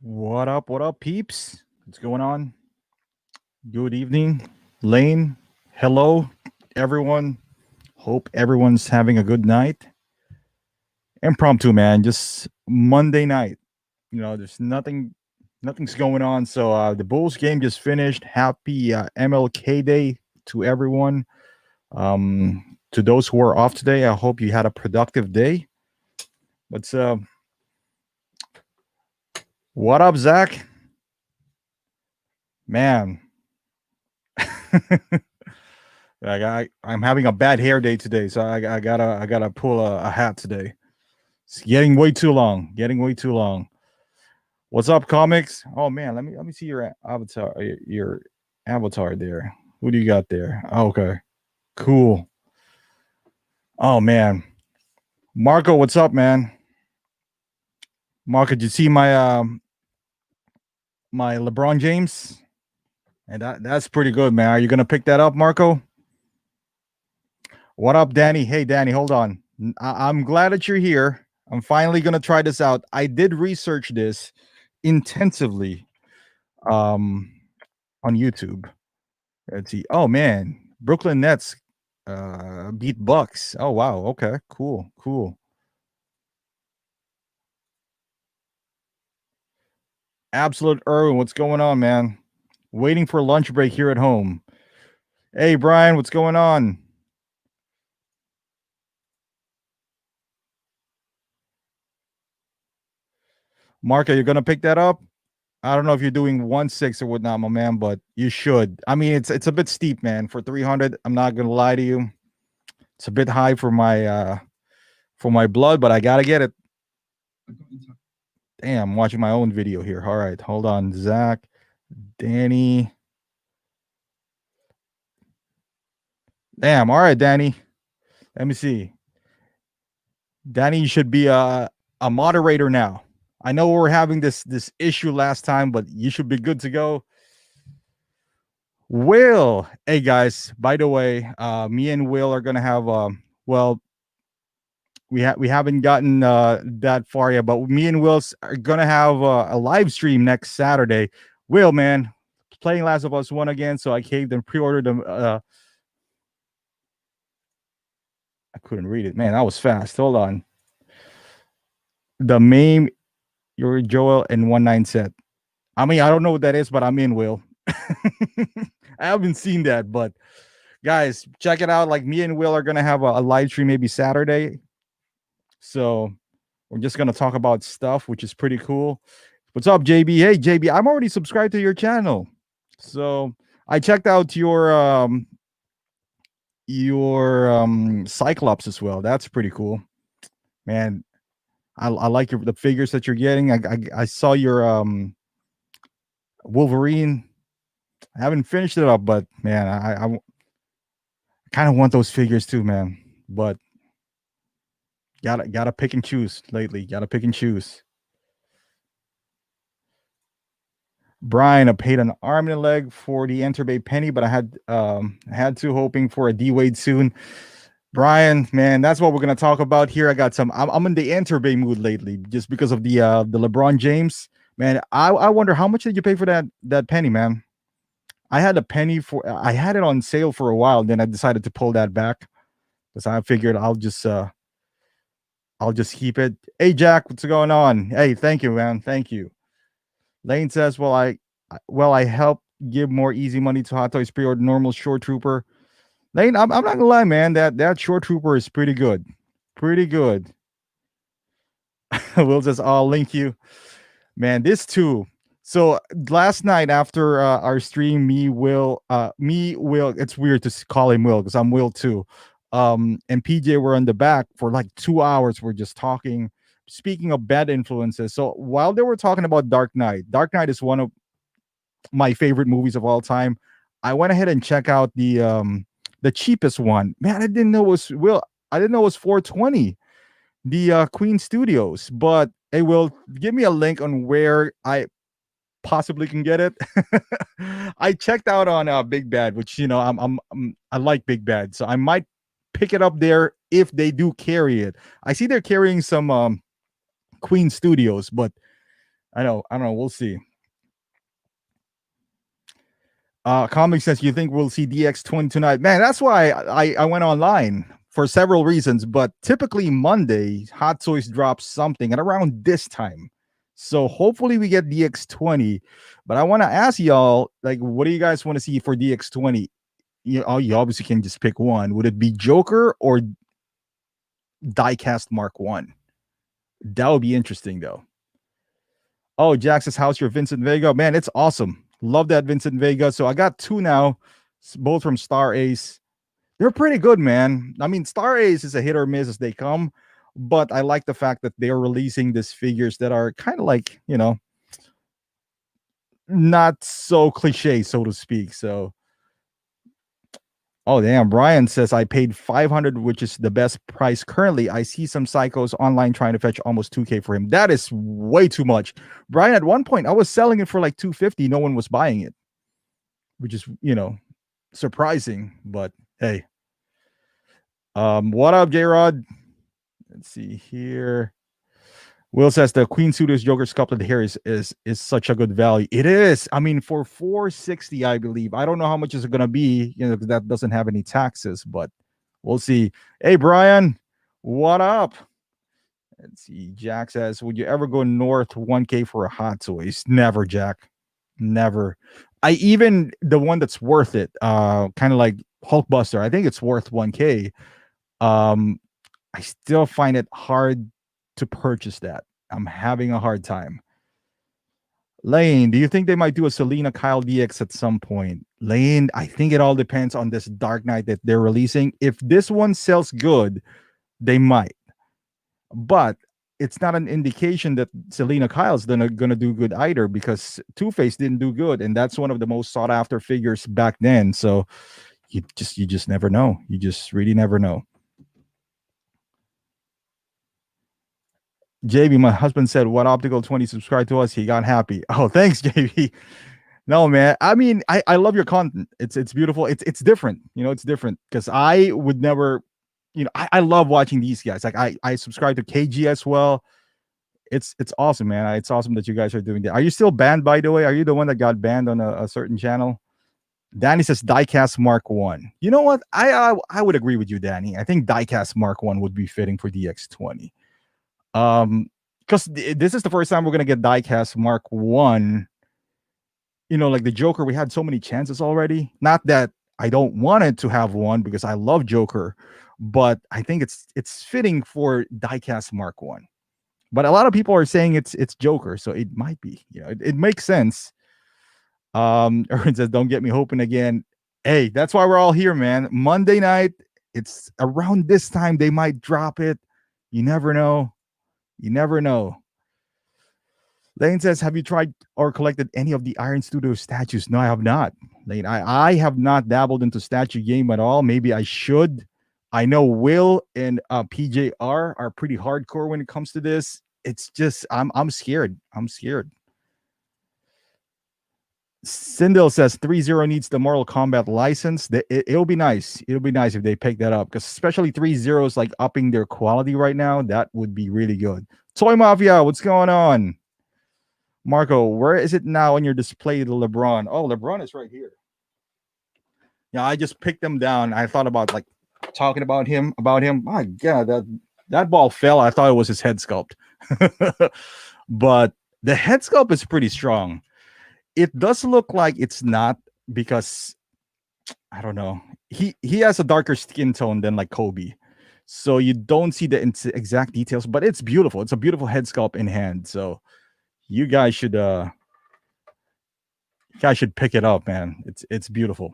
What up, peeps? What's going on? Good evening, Lane. Hello, everyone. Hope everyone's having a good night. Impromptu, man. Just Monday night. There's nothing's going on. So the Bulls game just finished. Happy MLK Day to everyone. To those who are off today, I hope you had a productive day. But what up, Zach? Man, I'm having a bad hair day today, so I gotta pull a hat today. It's getting way too long. Getting way too long. What's up, comics? Oh man, let me see your avatar. Your avatar there. Who do you got there? Oh, okay, cool. Oh man, Marco, what's up, man? Marco, did you see my LeBron James? And that's pretty good, man. Are you gonna pick that up, Marco? What up, Danny? Hey, Danny, hold on. I'm glad that you're here. I'm finally gonna try this out. I did research this intensively um, on YouTube. Let's see. Oh man, Brooklyn Nets beat Bucks. Oh wow. Okay. Cool. Cool. Absolute Erwin, what's going on, man? Waiting for lunch break here at home. Hey, Brian, what's going on? Mark, are you gonna pick that up? I don't know if you're doing 1.6 or whatnot, my man, but you should. I mean, it's a bit steep, man. For 300, I'm not gonna lie to you. It's a bit high for my blood, but I gotta get it. Damn, I'm watching my own video here. All right, hold on, Zach, Danny. Damn, all right, Danny. Let me see. Danny, you should be a moderator now. I know we were having this issue last time, but you should be good to go. Will, hey guys, by the way, me and Will are gonna have well, we haven't gotten that far yet, but me and Will are gonna have a live stream next Saturday. Will, man, playing Last of Us 1 again, so I caved and pre-ordered them. I couldn't read it, man. That was fast. Hold on. The meme, your Joel and 19 set. I mean, I don't know what that is, but I'm in, Will. I haven't seen that, but guys, check it out. Like me and Will are gonna have a live stream maybe Saturday. So we're just gonna talk about stuff, which is pretty cool. What's up, JB? Hey, JB, I'm already subscribed to your channel. So I checked out your cyclops as well. That's pretty cool, man. I like the figures that you're getting. I saw your Wolverine. I haven't finished it up, but man, I kind of want those figures too, man. But gotta pick and choose lately. Gotta pick and choose. Brian, I paid an arm and a leg for the Enterbay penny, but I had to hoping for a D Wade soon. Brian, man, that's what we're gonna talk about here. I got some. I'm in the Enterbay mood lately, just because of the LeBron James. Man, I wonder how much did you pay for that penny, man? I had a penny for. I had it on sale for a while, then I decided to pull that back because I figured I'll just keep it. Hey Jack, what's going on? Hey, thank you, man. Thank you. Lane says, I help give more easy money to Hot Toys pre-order normal Shore Trooper. Lane, I'm not gonna lie, man. That Shore Trooper is pretty good, pretty good. We'll just I'll link you, man. This too. So last night after our stream, Will. It's weird to call him Will because I'm Will too. And PJ were in the back for like 2 hours. We're just talking. Speaking of bad influences, so while they were talking about Dark Knight is one of my favorite movies of all time. I went ahead and check out the cheapest one. Man, I didn't know it was Will. I didn't know it was 420. The Queen Studios, but hey, Will, give me a link on where I possibly can get it. I checked out on Big Bad, which I like Big Bad, so I might pick it up there if they do carry it. I see they're carrying some Queen Studios, but I don't know. We'll see. Comic says you think we'll see DX20 tonight. Man, that's why I went online for several reasons, but typically Monday, Hot Toys drops something at around this time. So hopefully we get DX20. But I want to ask y'all, like, what do you guys want to see for DX20? You obviously can just pick one. Would it be Joker or Diecast Mark One? That would be interesting, though. Oh, Jack says, how's your Vincent Vega? Man, it's awesome. Love that Vincent Vega. So I got two now, both from Star Ace. They're pretty good, man. I mean, Star Ace is a hit or miss as they come, but I like the fact that they're releasing these figures that are kind of like, not so cliche, so to speak. So, oh damn, Brian says I paid 500, which is the best price currently. I see some psychos online trying to fetch almost 2K for him. That is way too much. Brian, at one point I was selling it for like 250. No one was buying it, which is, surprising, but hey. What up, J-Rod? Let's see here. Will says the Queen Suitors Joker sculpted hair is such a good value. It is. I mean, for 460, I believe. I don't know how much is it gonna be, because that doesn't have any taxes, but we'll see. Hey, Brian, what up? Let's see. Jack says, would you ever go north 1K for a Hot Toys? Never, Jack. Never. The one that's worth it, kind of like Hulkbuster, I think it's worth 1K. I still find it hard to purchase that. I'm having a hard time. Lane, do you think they might do a Selina Kyle DX at some point? Lane, I think it all depends on this Dark Knight that they're releasing. If this one sells good, they might. But it's not an indication that Selina Kyle's gonna do good either, because Two-Face didn't do good, and that's one of the most sought after figures back then. So you just never know. You just really never know. JB, my husband said, what Optical 20 subscribed to us, he got happy. Oh, thanks, JB. No, man. I mean, I love your content. It's beautiful. It's different. It's different, because I would never, I love watching these guys. Like I subscribe to KG as well. It's awesome, man. It's awesome that you guys are doing that. Are you still banned, by the way? Are you the one that got banned on a certain channel? Danny says Diecast Mark One. You know what? I would agree with you, Danny. I think Diecast Mark One would be fitting for DX20. Because this is the first time we're gonna get Diecast Mark One. Like the Joker, we had so many chances already. Not that I don't want it to have one, because I love Joker, but I think it's fitting for Diecast Mark One. But a lot of people are saying it's Joker, so it might be. It makes sense. Erwin says, don't get me hoping again. Hey, that's why we're all here, man. Monday night, it's around this time they might drop it. You never know. You never know. Lane says, have you tried or collected any of the Iron Studio statues? No, I have not. Lane, I have not dabbled into statue game at all. Maybe I should. I know Will and PJR are pretty hardcore when it comes to this. It's just I'm scared. I'm scared. Sindel says 3-0 needs the Mortal Kombat license. It'll be nice. It'll be nice if they pick that up, because especially 3-0 is like upping their quality right now. That would be really good. Toy Mafia, what's going on? Marco, where is it now on your display, the LeBron? Oh, LeBron is right here. Yeah, I just picked him down. I thought about like talking about him. My God, that ball fell. I thought it was his head sculpt. But the head sculpt is pretty strong. It does look like it's not, because I don't know. He has a darker skin tone than like Kobe. So you don't see the exact details, but it's beautiful. It's a beautiful head sculpt in hand. So you guys should pick it up, man. It's beautiful.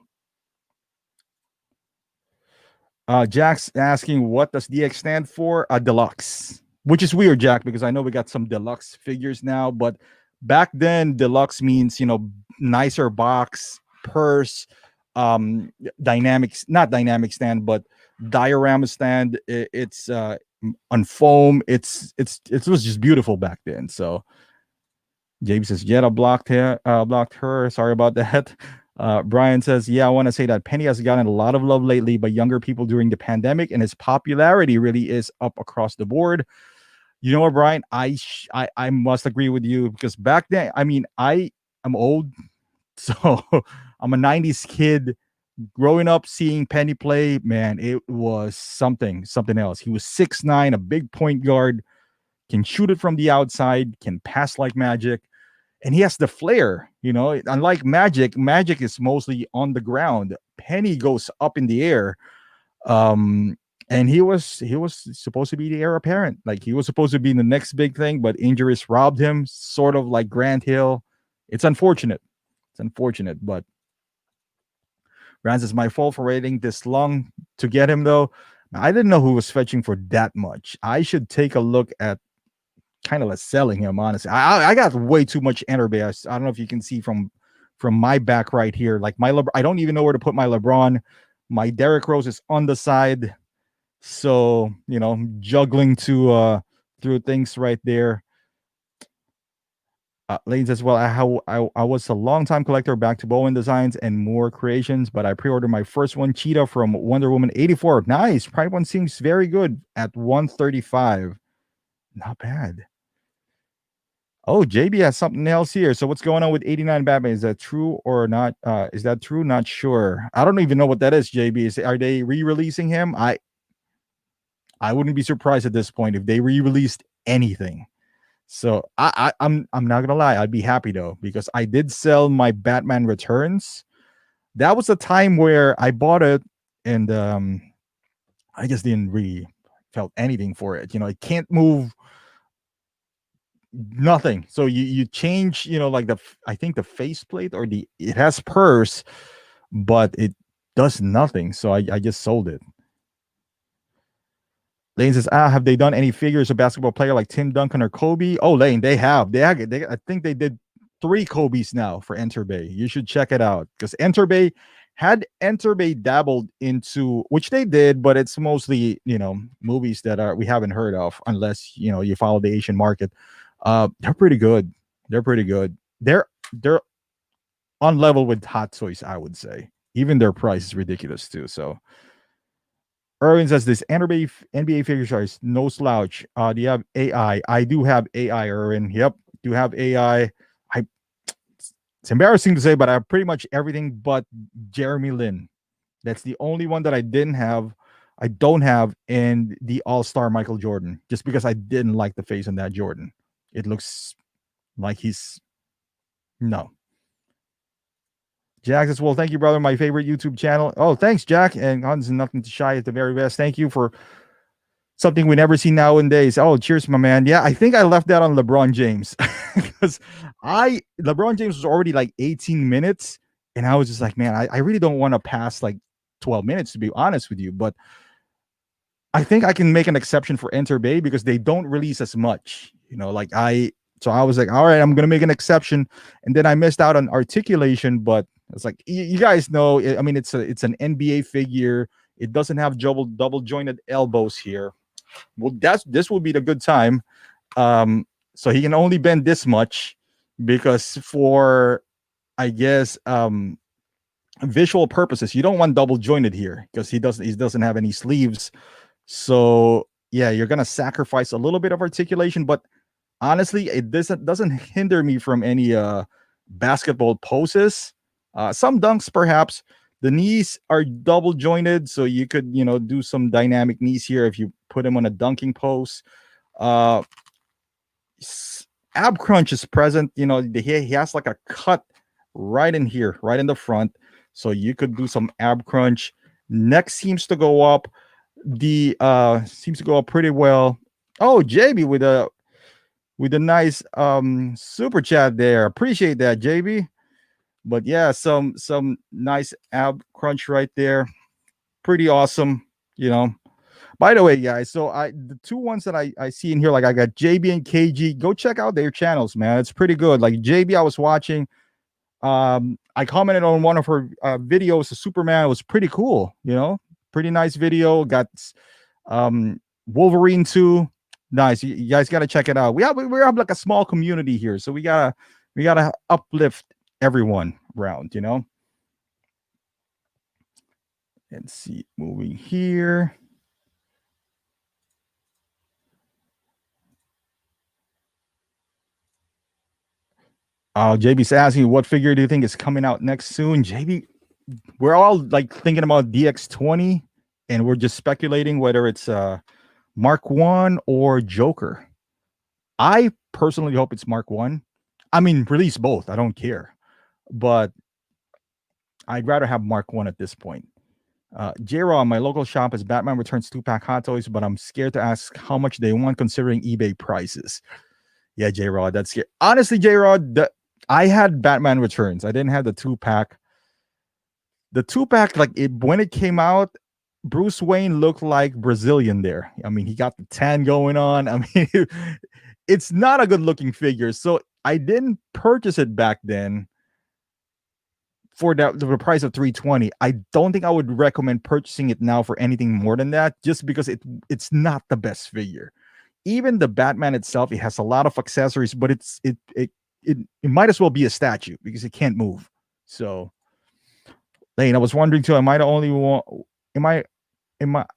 Jack's asking, what does DX stand for? Deluxe, which is weird, Jack, because I know we got some deluxe figures now, but back then deluxe means, nicer box, purse, dynamics, not dynamic stand, but diorama stand. It's on foam. It was just beautiful back then. So James says, Jetta blocked her. Sorry about that. Brian says, yeah, I want to say that Penny has gotten a lot of love lately by younger people during the pandemic, and his popularity really is up across the board. You know what, Brian? I must agree with you because back then, I mean, I'm old, so I'm a '90s kid. Growing up, seeing Penny play, man, it was something else. He was 6'9", a big point guard, can shoot it from the outside, can pass like magic, and he has the flair. You know, unlike Magic, Magic is mostly on the ground. Penny goes up in the air. And he was supposed to be the heir apparent. Like he was supposed to be the next big thing, but injuries robbed him, sort of like Grant Hill. It's unfortunate. It's unfortunate, but Rance, it's my fault for waiting this long to get him though. I didn't know who was fetching for that much. I should take a look at kind of like selling him, honestly. I got way too much Enterbay. I don't know if you can see from my back right here. Like I don't even know where to put my LeBron. My Derrick Rose is on the side. So, you know, juggling to through things right there. Lane says, well, I was a long-time collector back to Bowen Designs and more creations, but I pre-ordered my first one, Cheetah from Wonder Woman 84. Nice. Prime one seems very good at 135. Not bad. Oh, JB has something else here. So what's going on with 89 Batman? Is that true or not? Is that true? Not sure. I don't even know what that is, JB. Are they re-releasing him? I wouldn't be surprised at this point if they re-released anything. So I'm not gonna lie, I'd be happy though, because I did sell my Batman Returns. That was a time where I bought it and I just didn't really felt anything for it. You know, it can't move nothing. So you change, you know, like I think the faceplate or it has purse, but it does nothing. So I just sold it. Lane says, have they done any figures of basketball player like Tim Duncan or Kobe? Oh, Lane, they have. I think they did 3 Kobe's now for Enterbay. You should check it out because Enterbay dabbled into, which they did, but it's mostly, you know, movies that we haven't heard of unless, you know, you follow the Asian market. They're pretty good. They're pretty good. They're on level with Hot Toys, I would say. Even their price is ridiculous too. So Erwin says this NBA figures are no slouch. Do you have AI? I do have AI, Erwin. Yep, do have AI. I It's embarrassing to say, but I have pretty much everything but Jeremy Lin. That's the only one that I didn't have. I don't have in the All-Star Michael Jordan, just because I didn't like the face on that Jordan. It looks like he's no. Jack says, well, thank you, brother. My favorite YouTube channel. Oh, thanks, Jack. And Hans, nothing to shy at the very best. Thank you for something we never see nowadays. Oh, cheers, my man. Yeah, I think I left that on LeBron James because LeBron James was already like 18 minutes, and I was just like, man, I really don't want to pass like 12 minutes to be honest with you, but I think I can make an exception for Enterbay because they don't release as much, you know. So I was like, all right, I'm gonna make an exception, and then I missed out on articulation, but it's like you guys know, I mean, it's an NBA figure. It doesn't have double jointed elbows here. Well, this will be the good time. So he can only bend this much because for I guess visual purposes, you don't want double jointed here because he doesn't have any sleeves. So yeah, you're gonna sacrifice a little bit of articulation, but honestly, it doesn't hinder me from any basketball poses. Some dunks, perhaps. The knees are double jointed, so you could, you know, do some dynamic knees here if you put him on a dunking pose. Uh, Ab crunch is present. You know, he has like a cut right in here, right in the front, so you could do some ab crunch. Neck seems to go up. The seems to go up pretty well. Oh, JB with a nice super chat there. Appreciate that, JB. But yeah, some nice ab crunch right there. Pretty awesome, you know. By the way, guys, so the 2 ones that I see in here, like I got JB and KG. Go check out their channels, man. It's pretty good. Like JB, I was watching. I commented on one of her videos. The Superman was pretty cool, you know, pretty nice video. Got Wolverine too. Nice. You guys got to check it out. We have like a small community here, so we gotta uplift everyone around, you know. Let's see, moving here. JB's asking, what figure do you think is coming out next soon? JB, we're all like thinking about DX20, and we're just speculating whether it's Mark 1 or Joker. I personally hope it's Mark 1. I mean, release both. I don't care. But I'd rather have Mark 1 at this point. J-Raw, my local shop is Batman Returns 2-pack Hot Toys, but I'm scared to ask how much they want considering eBay prices. Yeah, J-Raw, that's scary. Honestly, J-Raw, I had Batman Returns. I didn't have the 2-pack. The 2-pack, like when it came out, Bruce Wayne looked like Brazilian there. I mean, he got the tan going on. I mean, it's not a good looking figure. So I didn't purchase it back then for the price of 320. I don't think I would recommend purchasing it now for anything more than that, just because it's not the best figure. Even the Batman itself, it has a lot of accessories, but it might as well be a statue because it can't move. So, Lane, I was wondering too. I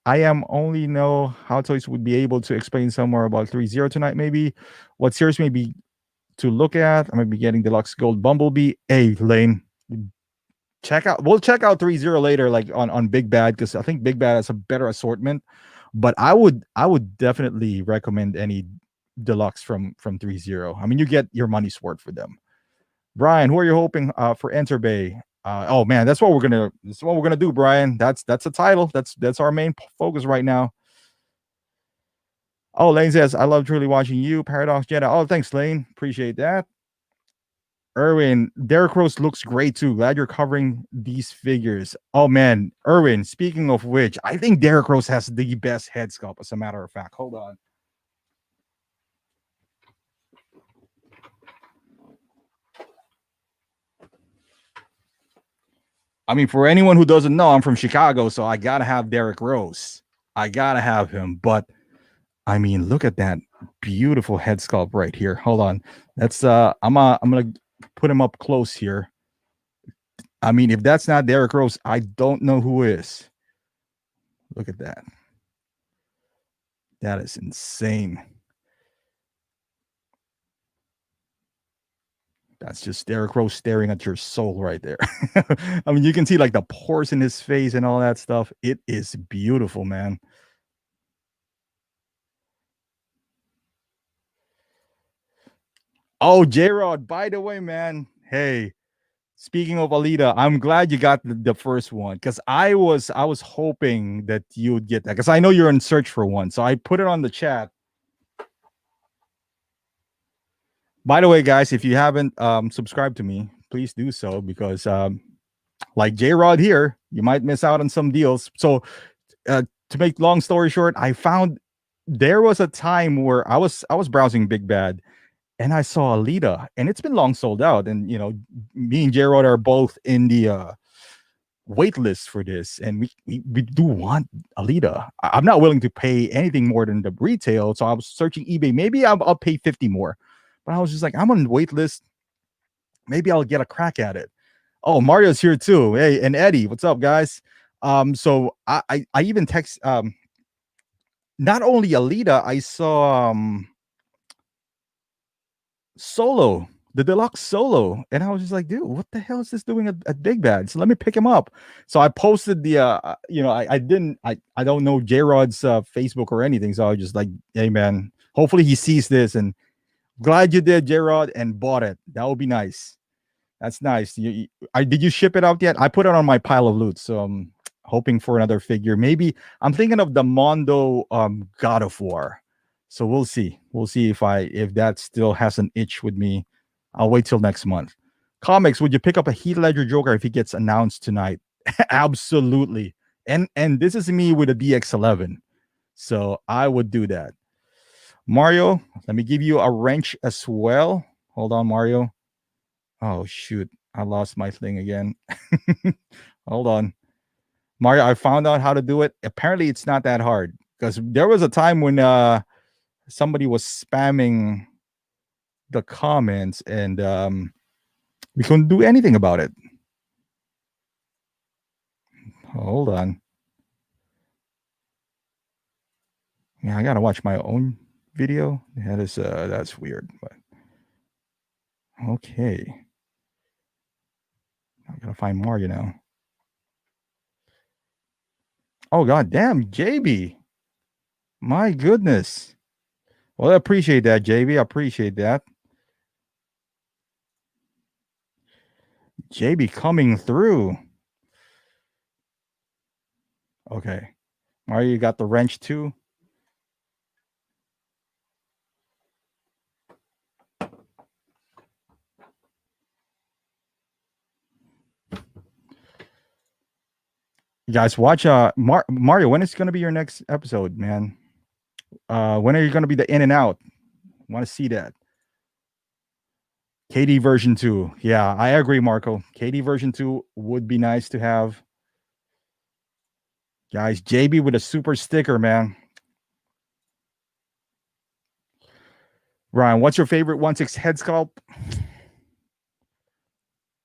am only know how Toys would be able to explain some more about 3-0 tonight. Maybe what series may be to look at. I might be getting Deluxe Gold Bumblebee. Hey, Lane, we'll check out 3-0 later, like on Big Bad, because I think Big Bad has a better assortment. But I would definitely recommend any deluxe from 3-0. I mean, you get your money's worth for them. Brian, who are you hoping for Enterbay? Oh man, that's what we're gonna do, Brian. That's a title. That's our main focus right now. Oh, Lane says, I love truly watching you, Paradox Jedi. Oh, thanks, Lane. Appreciate that. Erwin, Derek Rose looks great too. Glad you're covering these figures. Oh man, Erwin, speaking of which, I think Derek Rose has the best head sculpt, as a matter of fact. Hold on. I mean, for anyone who doesn't know, I'm from Chicago, so I gotta have Derek Rose. I gotta have him. But I mean, look at that beautiful head sculpt right here. Hold on. That's I'm gonna put him up close here. I mean, if that's not Derek Rose, I don't know who is. Look at that. That is insane. That's just Derek Rose staring at your soul right there. I mean, you can see like the pores in his face and all that stuff. It is beautiful, man. Oh, J-Rod, by the way, man. Hey, speaking of Alita, I'm glad you got the first one, because I was hoping that you would get that, because I know you're in search for one. So I put it on the chat. By the way, guys, if you haven't subscribed to me, please do so, because like J-Rod here, you might miss out on some deals. So to make long story short, I found there was a time where I was browsing Big Bad, and I saw Alita, and it's been long sold out. And me and J-Rod are both in the wait list for this, and we do want Alita. I'm not willing to pay anything more than the retail, so I was searching eBay. Maybe I'll pay 50 more, but I was just like, I'm on wait list. Maybe I'll get a crack at it. Oh, Mario's here too. Hey, and Eddie, what's up, guys? So I even text not only Alita, I saw Solo, the deluxe Solo, and I was just like, dude, what the hell is this doing at Big Bad? So let me pick him up. So I posted the I don't know J-Rod's Facebook or anything, so I was just like, hey man, hopefully he sees this, and glad you did, J-Rod, and bought it. That would be nice. That's nice. Did you ship it out yet? I put it on my pile of loot, so I'm hoping for another figure. Maybe I'm thinking of the Mando God of War. So we'll see. We'll see if that still has an itch with me. I'll wait till next month. Comics, would you pick up a Heath Ledger Joker if he gets announced tonight? Absolutely. And this is me with a DX11. So I would do that. Mario, let me give you a wrench as well. Hold on, Mario. Oh shoot, I lost my thing again. Hold on. Mario, I found out how to do it. Apparently it's not that hard, because there was a time when somebody was spamming the comments, and we couldn't do anything about it. Hold on. Yeah, I gotta watch my own video. That is that's weird, but Okay. I gotta find Mario now. Oh god damn, JB. My goodness. Well, I appreciate that, JB. I appreciate that. JB coming through. Okay. Mario, you got the wrench too? You guys watch Mario, when is going to be your next episode, man? When are you going to be the in and out? Want to see that. KD version 2. Yeah, I agree, Marco. KD version 2 would be nice to have. Guys, JB with a super sticker, man. Ryan, what's your favorite 1/6 head sculpt?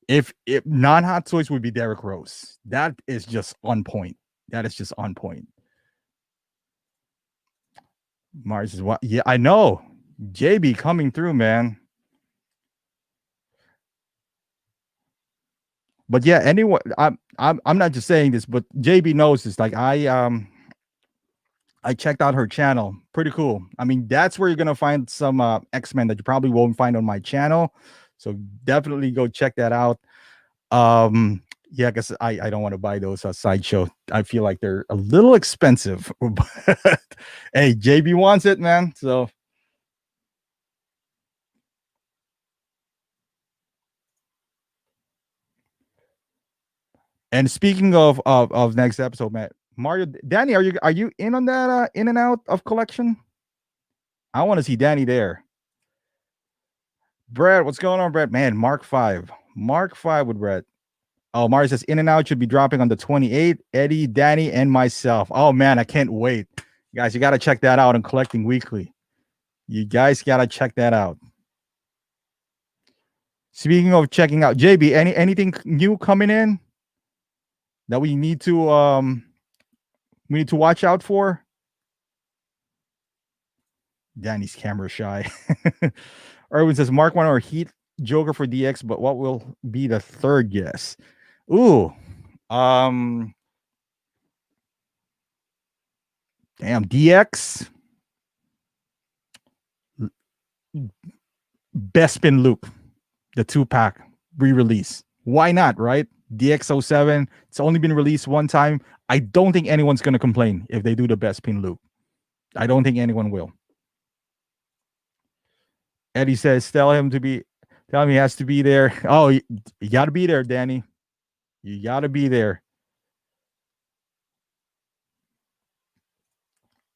If non-hot toys would be Derrick Rose. That is just on point. That is just on point. Mars is what? Yeah, I know. JB coming through, man. But yeah, anyone, I'm not just saying this, but JB knows this. Like I checked out her channel. Pretty cool. I mean, that's where you're gonna find some X-Men that you probably won't find on my channel. So definitely go check that out. Yeah, because I don't want to buy those sideshow. I feel like they're a little expensive. But hey, JB wants it, man. So and speaking of next episode, man, Mario, Danny, are you in on that in and out of collection? I want to see Danny there. Brett, what's going on, Brett? Man, Mark 5. Mark 5 with Brett. Oh, Mario says in and out should be dropping on the 28th. Eddie, Danny, and myself. Oh man, I can't wait. Guys, you gotta check that out on Collecting Weekly. You guys gotta check that out. Speaking of checking out, JB, anything new coming in that we need to watch out for? Danny's camera shy. Erwin says Mark 1 or Heat Joker for DX, but what will be the third guess? Ooh. Damn, DX. Bespin Loop, the 2-pack re-release. Why not, right? DX07. It's only been released one time. I don't think anyone's gonna complain if they do the Bespin Loop. I don't think anyone will. Eddie says, tell him he has to be there. Oh, you gotta be there, Danny. You gotta be there.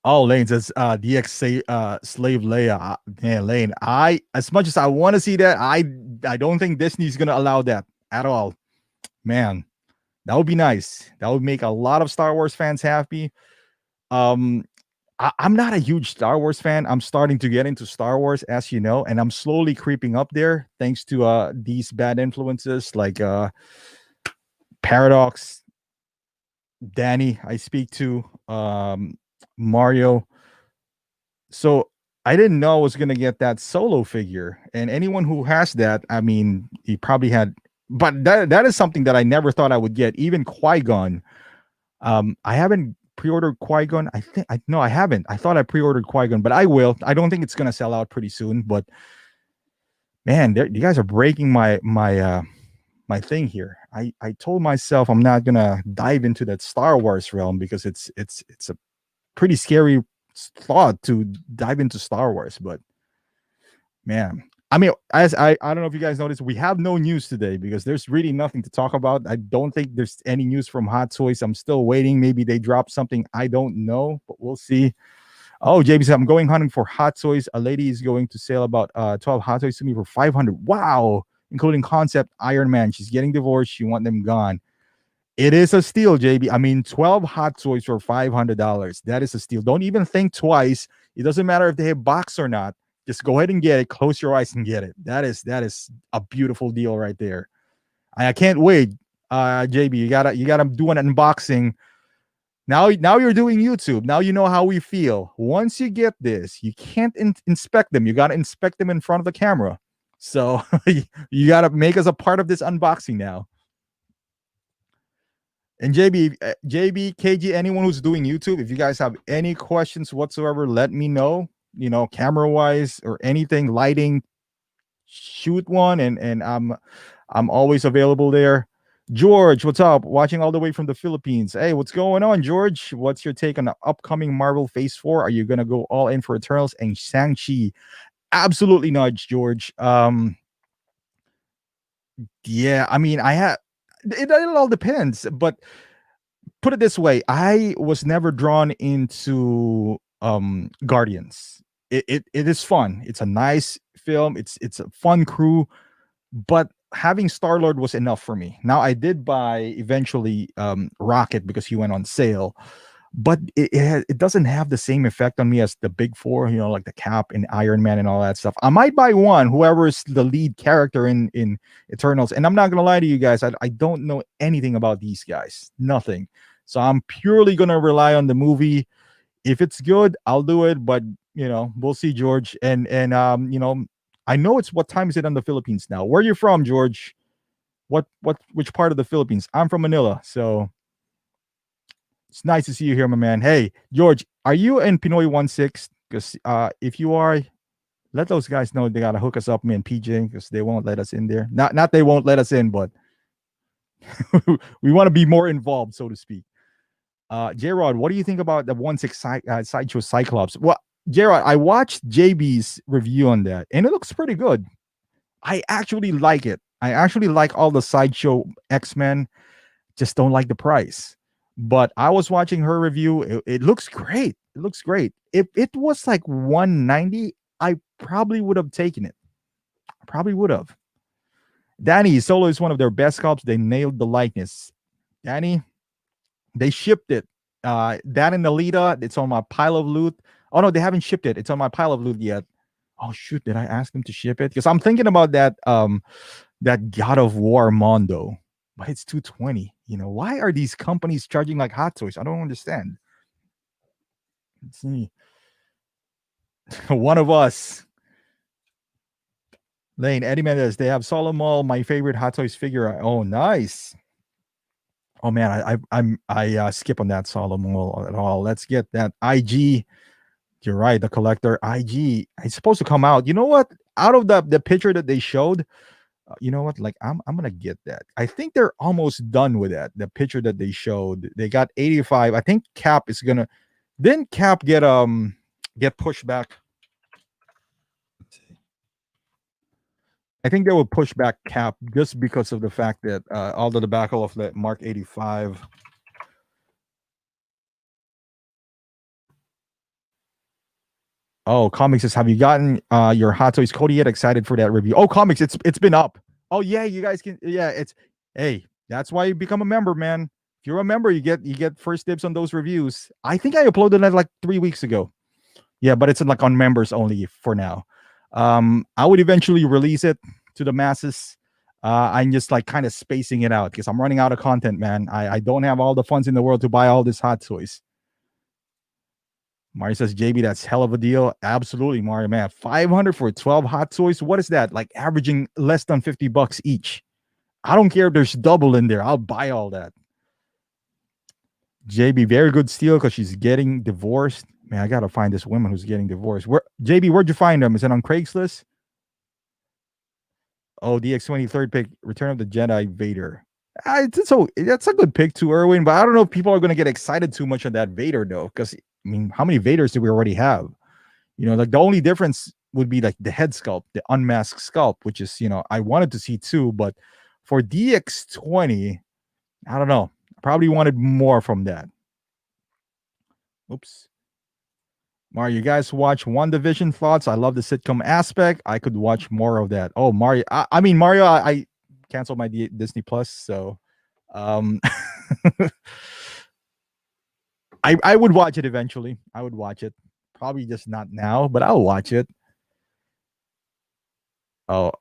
Oh, Lane says DX Slave Leia. Man, Lane, as much as I want to see that, I don't think Disney's gonna allow that at all. Man, that would be nice. That would make a lot of Star Wars fans happy. I'm not a huge Star Wars fan. I'm starting to get into Star Wars, as you know, and I'm slowly creeping up there thanks to these bad influences like Paradox, Danny, I speak to, Mario. So I didn't know I was gonna get that solo figure, and anyone who has that, I mean, he probably had. But that is something that I never thought I would get. Even Qui-Gon, I haven't pre-ordered Qui-Gon. I haven't. I thought I pre-ordered Qui-Gon, but I will. I don't think it's gonna sell out pretty soon. But man, you guys are breaking my thing here. I told myself I'm not gonna dive into that Star Wars realm because it's a pretty scary thought to dive into Star Wars. But man, I mean, as I don't know if you guys noticed, we have no news today because there's really nothing to talk about. I don't think there's any news from Hot Toys. I'm still waiting. Maybe they drop something. I don't know, but we'll see. Oh, JB said, I'm going hunting for Hot Toys. A lady is going to sell about 12 Hot Toys to me for 500. Wow. Including concept Iron Man. She's getting divorced. She want them gone. It is a steal, JB. I mean, 12 Hot Toys for $500. That is a steal. Don't even think twice. It doesn't matter if they have box or not. Just go ahead and get it. Close your eyes and get it. That is a beautiful deal right there. I can't wait. JB, you gotta do an unboxing. Now you're doing YouTube. Now you know how we feel. Once you get this, you can't inspect them. You gotta inspect them in front of the camera. So you got to make us a part of this unboxing now. And JB, KG, anyone who's doing YouTube, if you guys have any questions whatsoever, let me know. You know, camera wise or anything, lighting, shoot one, and I'm always available there. George, what's up? Watching all the way from the Philippines. Hey, what's going on, George? What's your take on the upcoming Marvel Phase 4? Are you gonna go all in for Eternals and Shang-Chi? Absolutely not, George. Yeah, I mean, it all depends, but put it this way, I was never drawn into Guardians. It is fun. It's a nice film. It's a fun crew, but having Star Lord was enough for me. Now I did buy eventually Rocket because he went on sale, but it doesn't have the same effect on me as the big four. You know, like the Cap and Iron Man and all that stuff. I might buy one, whoever is the lead character in Eternals. And I'm not gonna lie to you guys, I don't know anything about these guys, nothing. So I'm purely gonna rely on the movie. If it's good, I'll do it. But you know, we'll see, George. And you know, I know it's what time is it in the Philippines now? Where are you from, George? Which part of the Philippines? I'm from Manila, so it's nice to see you here, my man. Hey, George, are you in Pinoy 16? Because if you are, let those guys know they gotta hook us up, me and PJ, because they won't let us in there. Not they won't let us in, but we want to be more involved, so to speak. J Rod, what do you think about the 16 sideshow Cyclops? Well, J Rod, I watched JB's review on that, and it looks pretty good. I actually like it. I actually like all the sideshow X-Men, just don't like the price. But I was watching her review. It looks great. It looks great. If it was like 190, I probably would have taken it. I probably would have. Danny, Solo is one of their best sculpts. They nailed the likeness. Danny, they shipped it. That and Alita, it's on my pile of loot. Oh no, they haven't shipped it. It's on my pile of loot yet. Oh shoot, did I ask them to ship it? Because I'm thinking about that God of War Mando, but it's 220. You know, why are these companies charging like hot toys? I don't understand. Let's see. One of us. Lane, Eddie Mendez, they have Solomon, my favorite Hot Toys figure. Oh, nice. Oh man, I skip on that Solomon at all. Let's get that IG. You're right, the collector IG. It's supposed to come out. You know what? Out of the picture that they showed, you know what? Like I'm gonna get that. I think they're almost done with that. The picture that they showed, they got 85. I think Cap is gonna. Then Cap get pushed back. I think they will push back Cap just because of the fact that all the debacle of the Mark 85. Oh, comics says, have you gotten your Hot Toys Cody yet? Excited for that review? Oh, comics, it's been up. Oh yeah, you guys can. Yeah, it's hey, that's why you become a member, man. If you're a member, you get first dibs on those reviews. I think I uploaded that like 3 weeks ago. Yeah, but it's like on members only for now. I would eventually release it to the masses. I'm just like kind of spacing it out because I'm running out of content, man. I don't have all the funds in the world to buy all this Hot Toys. Mario says, JB, that's hell of a deal. Absolutely, Mario, man. 500 for 12 Hot Toys. What is that? Like averaging less than $50 each. I don't care if there's double in there. I'll buy all that. JB, very good steal because she's getting divorced. Man, I gotta find this woman who's getting divorced. Where JB, where'd you find them? Is it on Craigslist? Oh, DX23rd pick, Return of the Jedi Vader. So that's a good pick too, Erwin. But I don't know if people are gonna get excited too much on that Vader though, because I mean, how many Vaders do we already have? You know, like the only difference would be like the head sculpt, the unmasked sculpt, which is, you know, I wanted to see too, but for DX20, I don't know. I probably wanted more from that. Oops. Mario, you guys watch WandaVision thoughts? I love the sitcom aspect. I could watch more of that. Oh, Mario. I mean, Mario, I canceled my Disney Plus, so um I would watch it eventually. I would watch it. Probably just not now, but I'll watch it. Oh,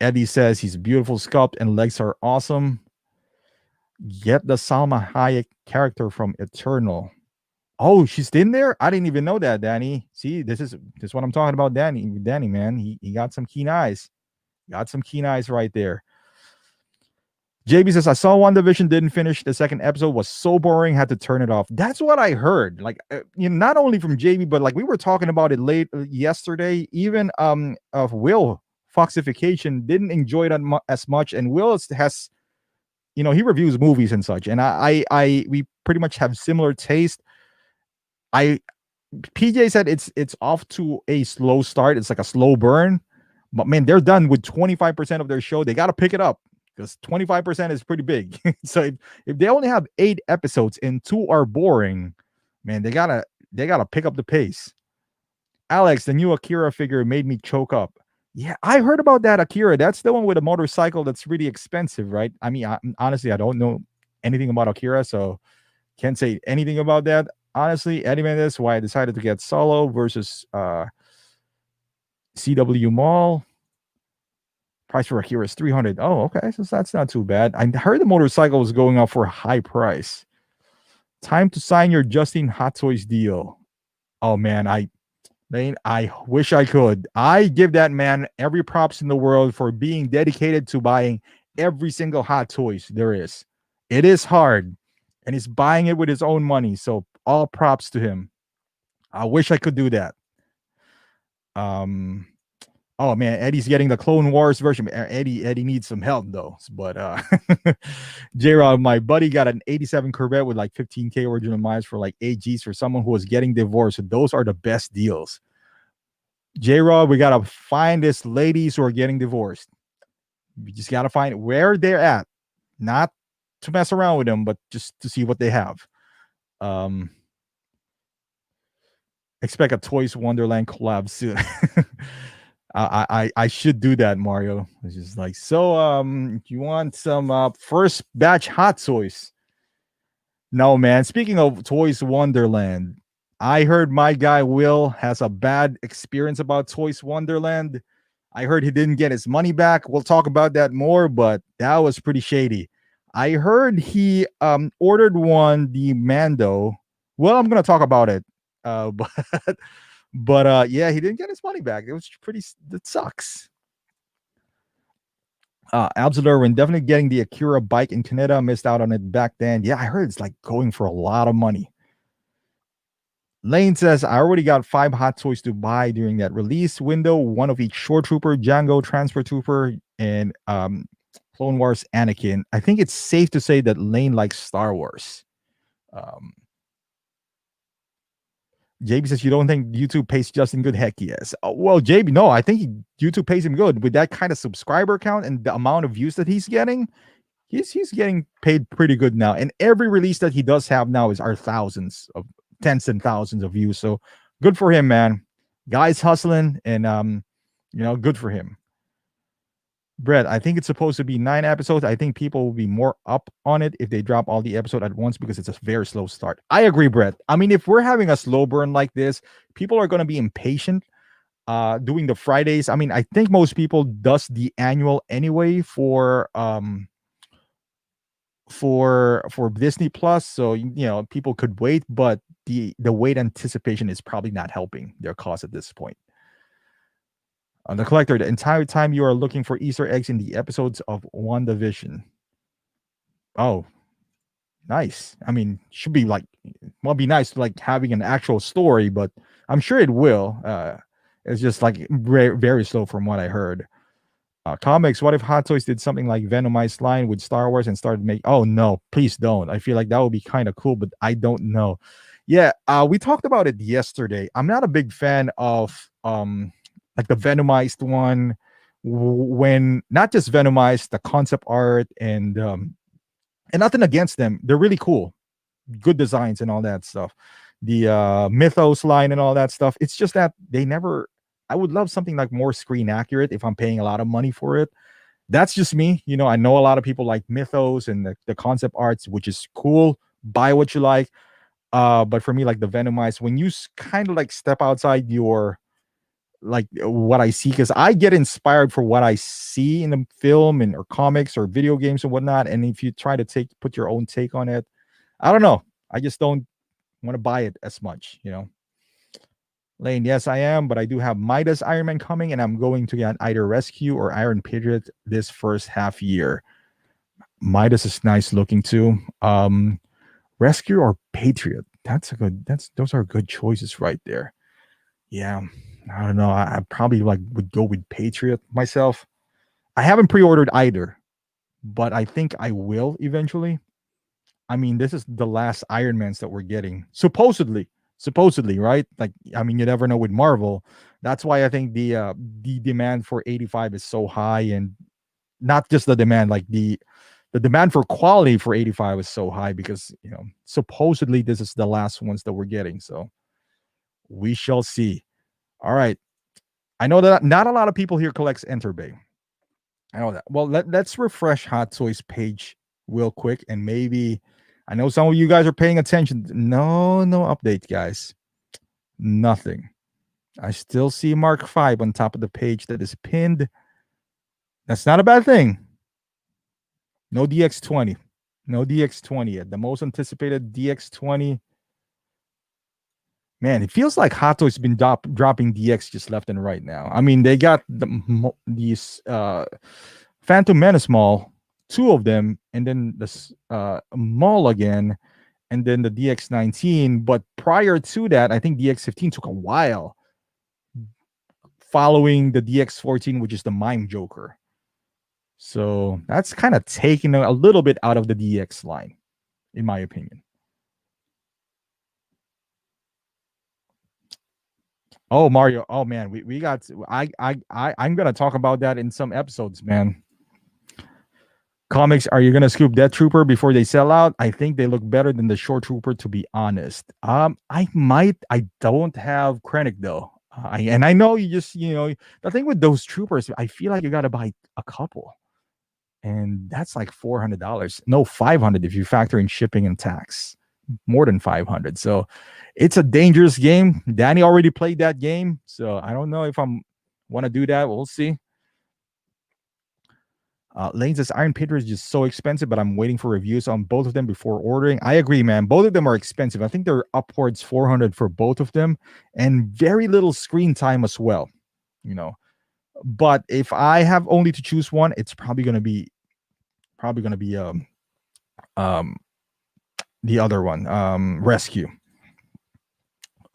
Eddie says he's beautiful sculpt and legs are awesome. Get the Salma Hayek character from Eternal. Oh, she's in there? I didn't even know that, Danny. See, this is what I'm talking about, Danny. Danny, man. He got some keen eyes. Got some keen eyes right there. JB says, I saw WandaVision, didn't finish. The second episode was so boring, had to turn it off. That's what I heard. Like, not only from JB, but like we were talking about it late yesterday. Even of Will Foxification didn't enjoy it as much. And Will has, he reviews movies and such. And we pretty much have similar taste. PJ said it's off to a slow start. It's like a slow burn. But man, they're done with 25% of their show. They got to pick it up, because 25% is pretty big. So if they only have 8 episodes and 2 are boring, man, they gotta pick up the pace. Alex, the new Akira figure made me choke up. Yeah, I heard about that Akira. That's the one with a motorcycle that's really expensive, right? I mean, honestly, I don't know anything about Akira, so can't say anything about that. Honestly, Eddie Mendes, why I decided to get Solo versus CW Mall. Price for Akira is $300. Oh, okay. So that's not too bad. I heard the motorcycle was going up for a high price. Time to sign your Justin Hot Toys deal. Oh, man. I wish I could. I give that man every props in the world for being dedicated to buying every single Hot Toys there is. It is hard. And he's buying it with his own money. So all props to him. I wish I could do that. Oh man, Eddie's getting the Clone Wars version. Eddie needs some help though. But J-Rod, my buddy got an 87 Corvette with like 15K original miles for like 8 Gs for someone who was getting divorced. So those are the best deals. J-Rod, we gotta find these ladies who are getting divorced. We just gotta find where they're at. Not to mess around with them, but just to see what they have. Expect a Toys Wonderland collab soon. I should do that, Mario. It's just like, so you want some first batch Hot Toys? No, man. Speaking of Toys Wonderland, I heard my guy Will has a bad experience about Toys Wonderland. I heard he didn't get his money back. We'll talk about that more, but that was pretty shady. I heard he ordered the Mando. Well, I'm gonna talk about it. But yeah, he didn't get his money back. It was that sucks. Erwin definitely getting the Akira bike in Canada. Missed out on it back then. Yeah, I heard it's like going for a lot of money. Lane says, I already got 5 Hot Toys to buy during that release window. 1 of each Shore Trooper, Django, Transfer Trooper, and Clone Wars Anakin. I think it's safe to say that Lane likes Star Wars. JB says, you don't think YouTube pays Justin good? Heck yes. Well, JB, no, I think YouTube pays him good. With that kind of subscriber count and the amount of views that he's getting, he's getting paid pretty good now. And every release that he does have now are tens and thousands of views. So good for him, man. Guy's hustling, and good for him. Brett, I think it's supposed to be 9 episodes. I think people will be more up on it if they drop all the episodes at once, because it's a very slow start. I agree, Brett. I mean, if we're having a slow burn like this, people are going to be impatient doing the Fridays. I mean, I think most people does the annual anyway for Disney Plus. So, people could wait, but the wait anticipation is probably not helping their cause at this point. The collector, the entire time you are looking for Easter eggs in the episodes of WandaVision. Oh, nice. I mean, should be like, well, be nice like having an actual story, but I'm sure it will. It's just like very, very slow from what I heard. Comics, what if Hot Toys did something like Venomized line with Star Wars and started making? Oh no, please don't. I feel like that would be kind of cool, but I don't know. Yeah, we talked about it yesterday. I'm not a big fan of like the Venomized one, when not just Venomized, the concept art and nothing against them. They're really cool, good designs and all that stuff. The Mythos line and all that stuff. It's just that they never. I would love something like more screen accurate if I'm paying a lot of money for it. That's just me. I know a lot of people like Mythos and the concept arts, which is cool. Buy what you like. But for me, like the Venomized, when you kind of like step outside your like what I see, because I get inspired for what I see in the film or comics or video games and whatnot. And if you try to put your own take on it, I don't know. I just don't want to buy it as much, Lane, yes, I am, but I do have Midas Iron Man coming, and I'm going to get either Rescue or Iron Patriot this first half year. Midas is nice looking too. Rescue or Patriot. Those are good choices right there. Yeah. I don't know. I probably would go with Patriot myself. I haven't pre-ordered either, but I think I will eventually. I mean, this is the last Iron Mans that we're getting. Supposedly, right? Like, I mean, you never know with Marvel. That's why I think the demand for 85 is so high, and not just the demand, like the demand for quality for 85 is so high because supposedly this is the last ones that we're getting. So we shall see. All right. I know that not a lot of people here collects Enterbay. I know that. Well, let's refresh Hot Toys page real quick, and maybe I know some of you guys are paying attention. No update, guys. Nothing. I still see Mark 5 on top of the page that is pinned. That's not a bad thing. No DX20. No DX20 yet. The most anticipated DX20. Man, it feels like Hot Toys been dropping DX just left and right now. I mean, they got these Phantom Menace Mall, 2 of them, and then this Mall again, and then the DX19. But prior to that, I think DX15 took a while following the DX14, which is the Mime Joker. So that's kind of taking a little bit out of the DX line, in my opinion. Oh, Mario. Oh man, we got I'm gonna talk about that in some episodes, man. Comics, are you gonna scoop Death Trooper before they sell out? I think they look better than the Short Trooper, to be honest. I might. I don't have Krennic though. I know you just the thing with those troopers, I feel like you gotta buy a couple, and that's like $400. No, 500 if you factor in shipping and tax. More than 500. So it's a dangerous game. Danny already played that game, so I don't know if I'm want to do that. We'll see. Lane says Iron Patriot is just so expensive, but I'm waiting for reviews on both of them before ordering. I agree, man. Both of them are expensive. I think they're upwards 400 for both of them, and very little screen time as well. But if I have only to choose one, it's probably gonna be the other one, Rescue.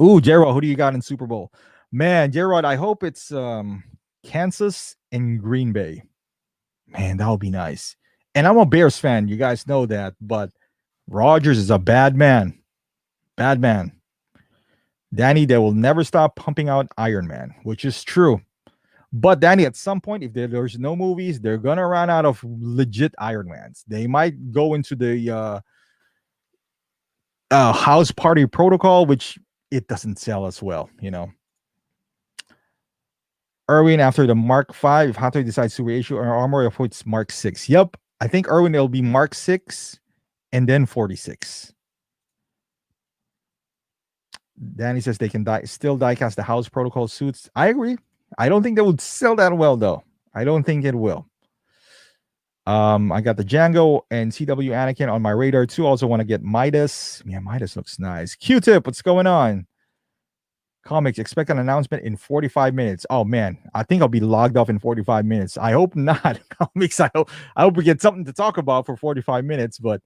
Ooh, Gerald, who do you got in Super Bowl? Man, Gerald, I hope it's Kansas and Green Bay. Man, that would be nice. And I'm a Bears fan. You guys know that. But Rodgers is a bad man. Bad man. Danny, they will never stop pumping out Iron Man, which is true. But Danny, at some point, if there's no movies, they're going to run out of legit Iron Mans. They might go into the House Party Protocol, which it doesn't sell as well, Erwin, after the Mark 5, if Hot Toy decides to reissue our armor, if it's Mark 6. Yep. I think Erwin, it'll be Mark 6 and then 46. Danny says they can still diecast the House Protocol suits. I agree. I don't think they would sell that well, though. I don't think it will. I got the Django and CW Anakin on my radar, too. Also want to get Midas. Yeah, Midas looks nice. Q-Tip, what's going on? Comics, expect an announcement in 45 minutes. Oh man, I think I'll be logged off in 45 minutes. I hope not. Comics, I hope we get something to talk about for 45 minutes. But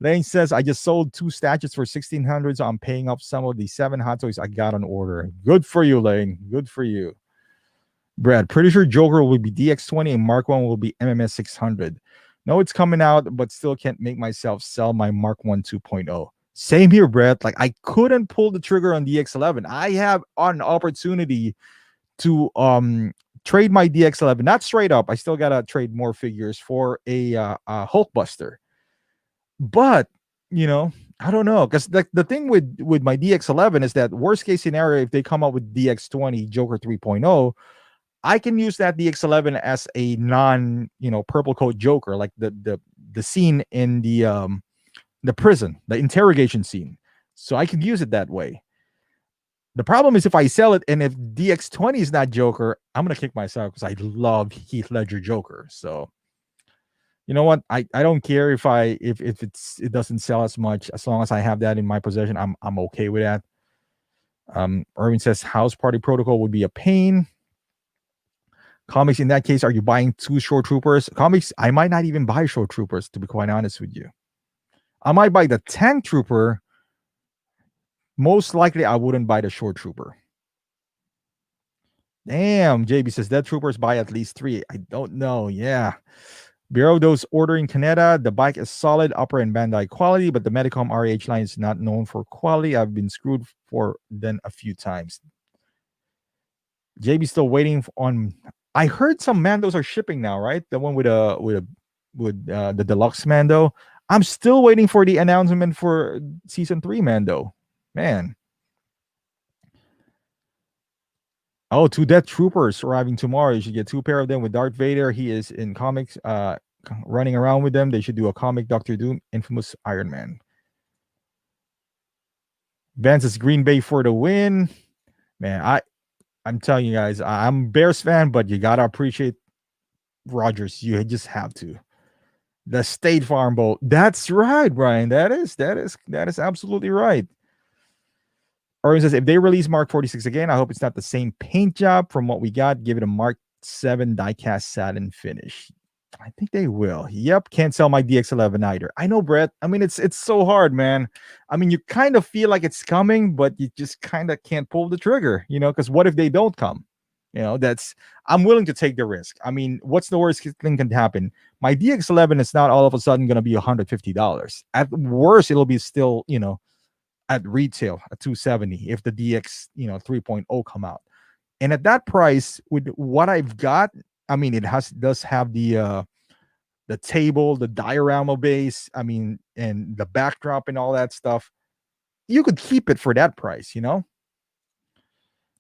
Lane says, I just sold 2 statues for 1,600, so I'm paying off some of the 7 Hot Toys I got on order. Good for you, Lane. Good for you. Brad, pretty sure Joker will be DX20 and Mark 1 will be MMS 600. No, it's coming out, but still can't make myself sell my Mark 1 2.0. Same here, Brett. Like, I couldn't pull the trigger on DX11. I have an opportunity to trade my DX11, not straight up. I still gotta trade more figures for a Hulkbuster. But I don't know, because the thing with my DX11 is that worst case scenario, if they come up with DX20 Joker 3.0, I can use that DX11 as a non purple coat Joker, like the scene in the prison, the interrogation scene. So I can use it that way. The problem is if I sell it and if DX20 is not Joker, I'm going to kick myself because I love Heath Ledger Joker. So you know what? I don't care if it doesn't sell as much. As long as I have that in my possession, I'm okay with that. Erwin says House Party Protocol would be a pain. Comics, in that case, are you buying 2 Shore Troopers? Comics, I might not even buy Shore Troopers, to be quite honest with you. I might buy the Tank Trooper. Most likely, I wouldn't buy the Shore Trooper. Damn, JB says Death Troopers buy at least 3. I don't know. Yeah. Bureau those ordering Canada. The bike is solid, upper and Bandai quality, but the Medicom RH line is not known for quality. I've been screwed for then a few times. JB still waiting on. I heard some Mandos are shipping now, right? The one with the deluxe Mando. I'm still waiting for the announcement for season 3 Mando. Man. Oh, 2 Death Troopers arriving tomorrow. You should get 2 pair of them with Darth Vader. He is in comics, running around with them. They should do a comic Doctor Doom, infamous Iron Man. Vance is Green Bay for the win. Man, I'm telling you guys, I'm a Bears fan, but you gotta appreciate Rodgers. You just have to. The State Farm Bowl. That's right, Brian. That is absolutely right. Erwin says, if they release Mark 46 again, I hope it's not the same paint job from what we got. Give it a Mark 7 diecast satin finish. I think they will. Yep, can't sell my DX11 either. I know, Brett. I mean, it's so hard, man. I mean, you kind of feel like it's coming, but you just kind of can't pull the trigger, because what if they don't come? I'm willing to take the risk. I mean, what's the worst thing can happen? My DX11 is not all of a sudden going to be $150. At worst, it'll be still, at retail at $270 if the DX 3.0 come out. And at that price, with what I've got, I mean, it does have the table, the diorama base, I mean, and the backdrop and all that stuff. You could keep it for that price,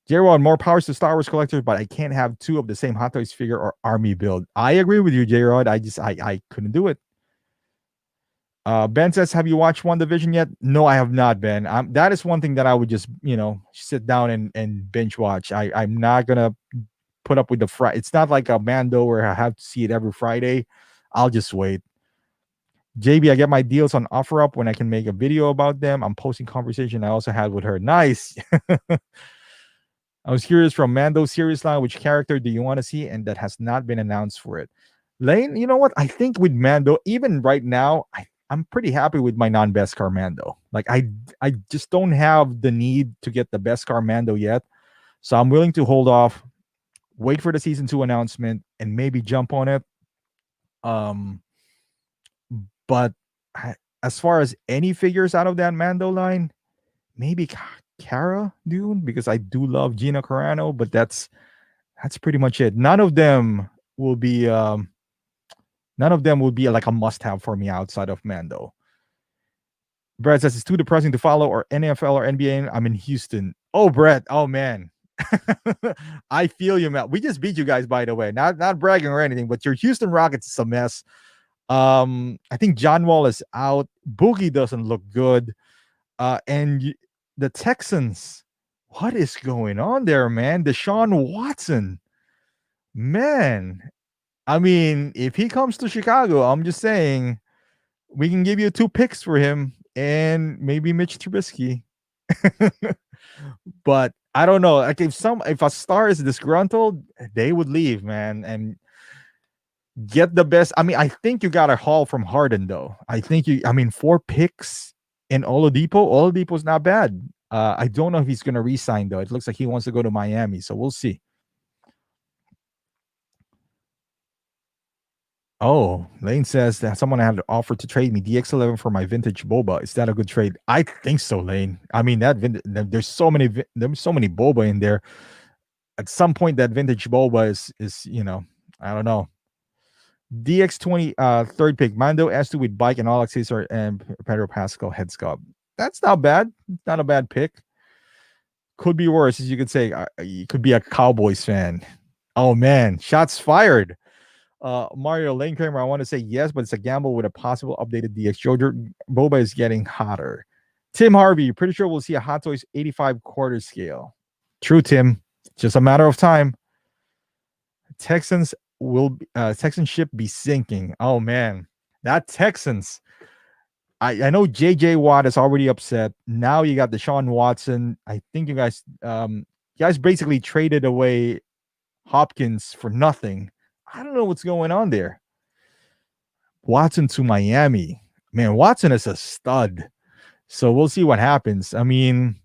J-Rod, more powers to Star Wars collectors, but I can't have 2 of the same Hot Toys figure or army build. I agree with you, J-Rod. I couldn't do it. Ben says, have you watched WandaVision yet? No, I have not, Ben. That is one thing that I would just, sit down and binge watch. I'm not going to put up with the Friday. It's not like a Mando where I have to see it every Friday. I'll just wait. JB, I get my deals on OfferUp when I can make a video about them. I'm posting conversation I also had with her. Nice. I was curious from Mando series line, which character do you want to see? And that has not been announced for it. Lane, you know what? I think with Mando, even right now, I'm pretty happy with my non-Beskar Mando. Like I just don't have the need to get the Beskar Mando yet. So I'm willing to hold off, wait for the season 2 announcement, and maybe jump on it. But as far as any figures out of that Mando line, maybe Cara Dune, because I do love Gina Carano, but that's pretty much it. None of them will be like a must-have for me outside of Mando. Brett says it's too depressing to follow or NFL or NBA. I'm in Houston. Oh, Brett. Oh, man. I feel you, man. We just beat you guys, by the way. Not bragging or anything, but your Houston Rockets is a mess. I think John Wall is out. Boogie doesn't look good. And the Texans, what is going on there, man? Deshaun Watson. Man. I mean, if he comes to Chicago, I'm just saying we can give you 2 picks for him and maybe Mitch Trubisky. But I don't know. Like if a star is disgruntled, they would leave, man, and get the best. I mean, I think you got a haul from Harden, though. I mean, 4 picks in Oladipo. Oladipo's not bad. I don't know if he's going to re-sign, though. It looks like he wants to go to Miami, so we'll see. Oh, Lane says that someone had offered to trade me DX11 for my vintage boba. Is that a good trade? I think so, Lane. I mean, there's so many boba in there. At some point, that vintage boba is I don't know. DX20 third pick, Mando S2 with bike and all accessories and Pedro Pascal head sculpt. That's not bad. Not a bad pick. Could be worse, as you could say. You could be a Cowboys fan. Oh man, shots fired. Mario Lane Kramer, I want to say yes, but it's a gamble with a possible updated DX. Jojo Boba is getting hotter. Tim Harvey, pretty sure we'll see a Hot Toys 85 quarter scale. True, Tim. Just a matter of time. Texans ship be sinking. Oh man, that Texans. I know JJ Watt is already upset. Now you got Deshaun Watson. I think you guys basically traded away Hopkins for nothing. I don't know what's going on there. Watson to Miami. Man, Watson is a stud. So we'll see what happens. I mean,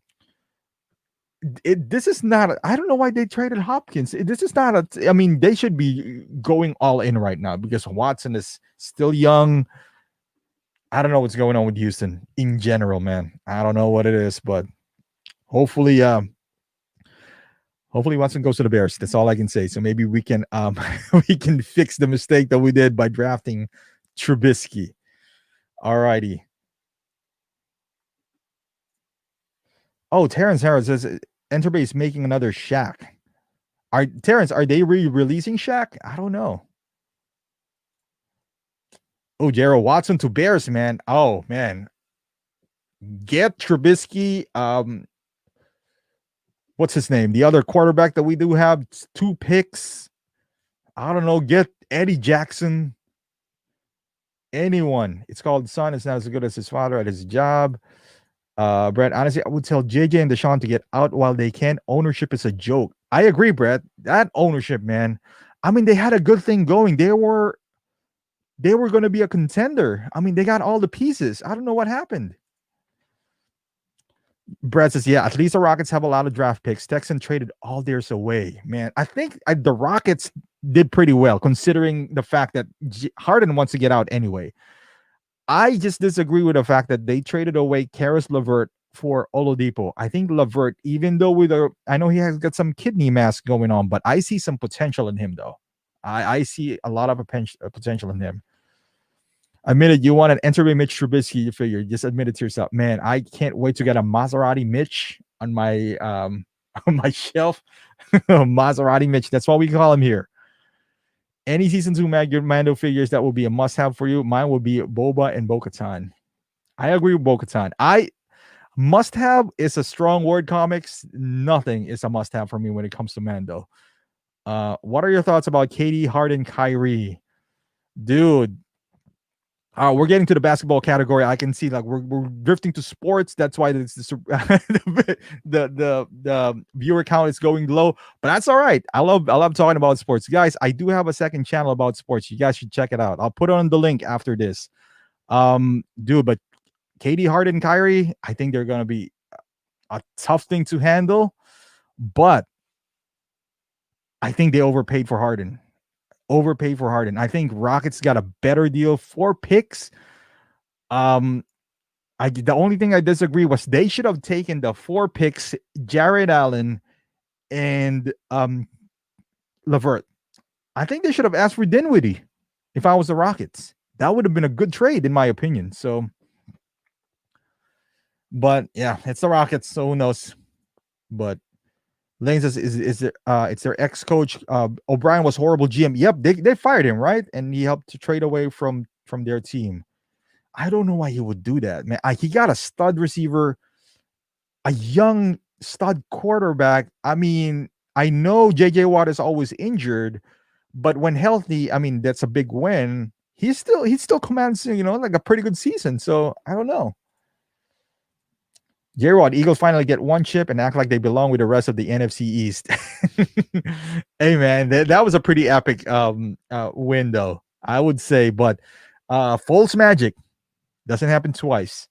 this is not. I don't know why they traded Hopkins. This is not a. I mean, they should be going all in right now because Watson is still young. I don't know what's going on with Houston in general, man. I don't know what it is, but hopefully, hopefully Watson goes to the Bears. That's all I can say. So maybe we can we can fix the mistake that we did by drafting Trubisky. All righty. Oh, Terrence Harris says Enterbay is making another Shaq. Are they re-releasing Shaq? I don't know. Oh, Gerald Watson to Bears, man. Oh man. Get Trubisky. What's his name? The other quarterback that we do have 2 picks. I don't know. Get Eddie Jackson. Anyone. It's called son. It's not as good as his father at his job. Brett, honestly, I would tell JJ and Deshaun to get out while they can. Ownership is a joke. I agree, Brett. That ownership, man. I mean, they had a good thing going. They were going to be a contender. I mean, they got all the pieces. I don't know what happened. Brad says, yeah, at least the Rockets have a lot of draft picks. Texans traded all theirs away. Man, I think the Rockets did pretty well considering the fact that Harden wants to get out anyway. I just disagree with the fact that they traded away Karis LeVert for Oladipo. I think LeVert, even though I know he has got some kidney mass going on, but I see some potential in him, though. I see a lot of potential in him. Admit it, you want an Enterbay Mitch Trubisky, you figure. Just admit it to yourself. Man, I can't wait to get a Maserati Mitch on my on my shelf. Maserati Mitch. That's what we call him here. Any season 2 Mando figures that will be a must-have for you. Mine will be Boba and Bo-Katan. I agree with Bo-Katan. Must-have is a strong word, comics. Nothing is a must-have for me when it comes to Mando. What are your thoughts about KD, Harden, Kyrie? Dude, we're getting to the basketball category. I can see like we're drifting to sports. That's why the viewer count is going low, but that's all right. I love talking about sports, guys. I do have a second channel about sports. You guys should check it out. I'll put on the link after this. But KD, Harden, Kyrie, I think they're gonna be a tough thing to handle, but I think they overpaid for Harden. I think Rockets got a better deal for picks. The only thing I disagree was they should have taken the 4 picks, Jared Allen and LeVert. I think they should have asked for Dinwiddie if I was the Rockets. That would have been a good trade, in my opinion. So, but yeah, it's the Rockets, so who knows? But Lane says, it's their ex-coach. O'Brien was horrible GM. Yep, they fired him, right? And he helped to trade away from their team. I don't know why he would do that, man. He got a stud receiver, a young stud quarterback. I mean, I know JJ Watt is always injured, but when healthy, I mean, that's a big win. He still commands, like a pretty good season. So I don't know. J-Rod, Eagles finally get 1 chip and act like they belong with the rest of the NFC East. Hey, man, that was a pretty epic win, though, I would say. But false magic doesn't happen twice.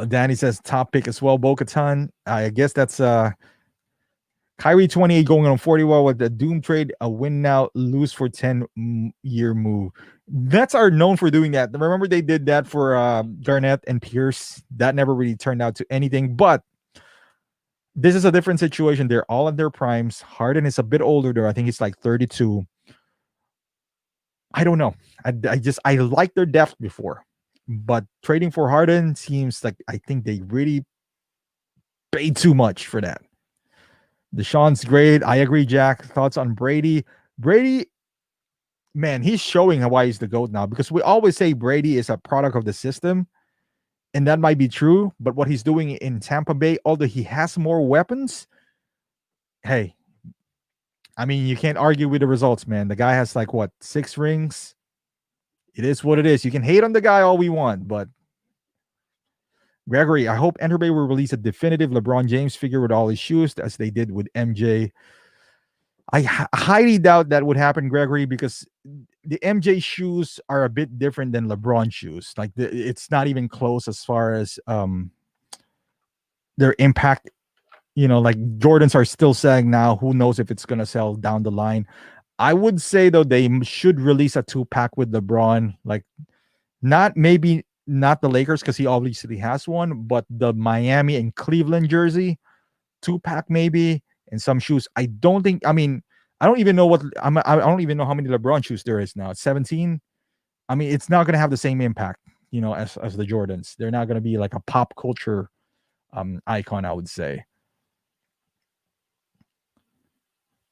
Danny says top pick as well, Bo-Katan. I guess that's Kyrie 28 going on 40 well with the Doom trade, a win now, lose for 10-year move. Nets are known for doing that. Remember they did that for Garnett and Pierce. That never really turned out to anything. But this is a different situation. They're all at their primes. Harden is a bit older though. I think he's like 32. I don't know. I liked their depth before. But trading for Harden seems like I think they really paid too much for that. Deshaun's great. I agree, Jack. Thoughts on Brady? Brady, man, he's showing why he's the GOAT now, because we always say Brady is a product of the system, and that might be true, but what he's doing in Tampa Bay, although he has more weapons, hey, I mean, you can't argue with the results, man. The guy has like, what, 6 rings? It is what it is. You can hate on the guy all we want, but Gregory, I hope Enterbay will release a definitive LeBron James figure with all his shoes, as they did with MJ. I highly doubt that would happen, Gregory, because the MJ shoes are a bit different than LeBron shoes. Like it's not even close as far as their impact. You know, like Jordans are still selling now. Who knows if it's gonna sell down the line? I would say though they should release a 2-pack with LeBron, like maybe not the Lakers because he obviously has one, but the Miami and Cleveland jersey 2-pack maybe, and some shoes. I don't think. I mean, I don't even know I don't even know how many LeBron shoes there is now. It's 17. I mean, it's not going to have the same impact, you know, as the Jordans. They're not going to be like a pop culture icon, I would say.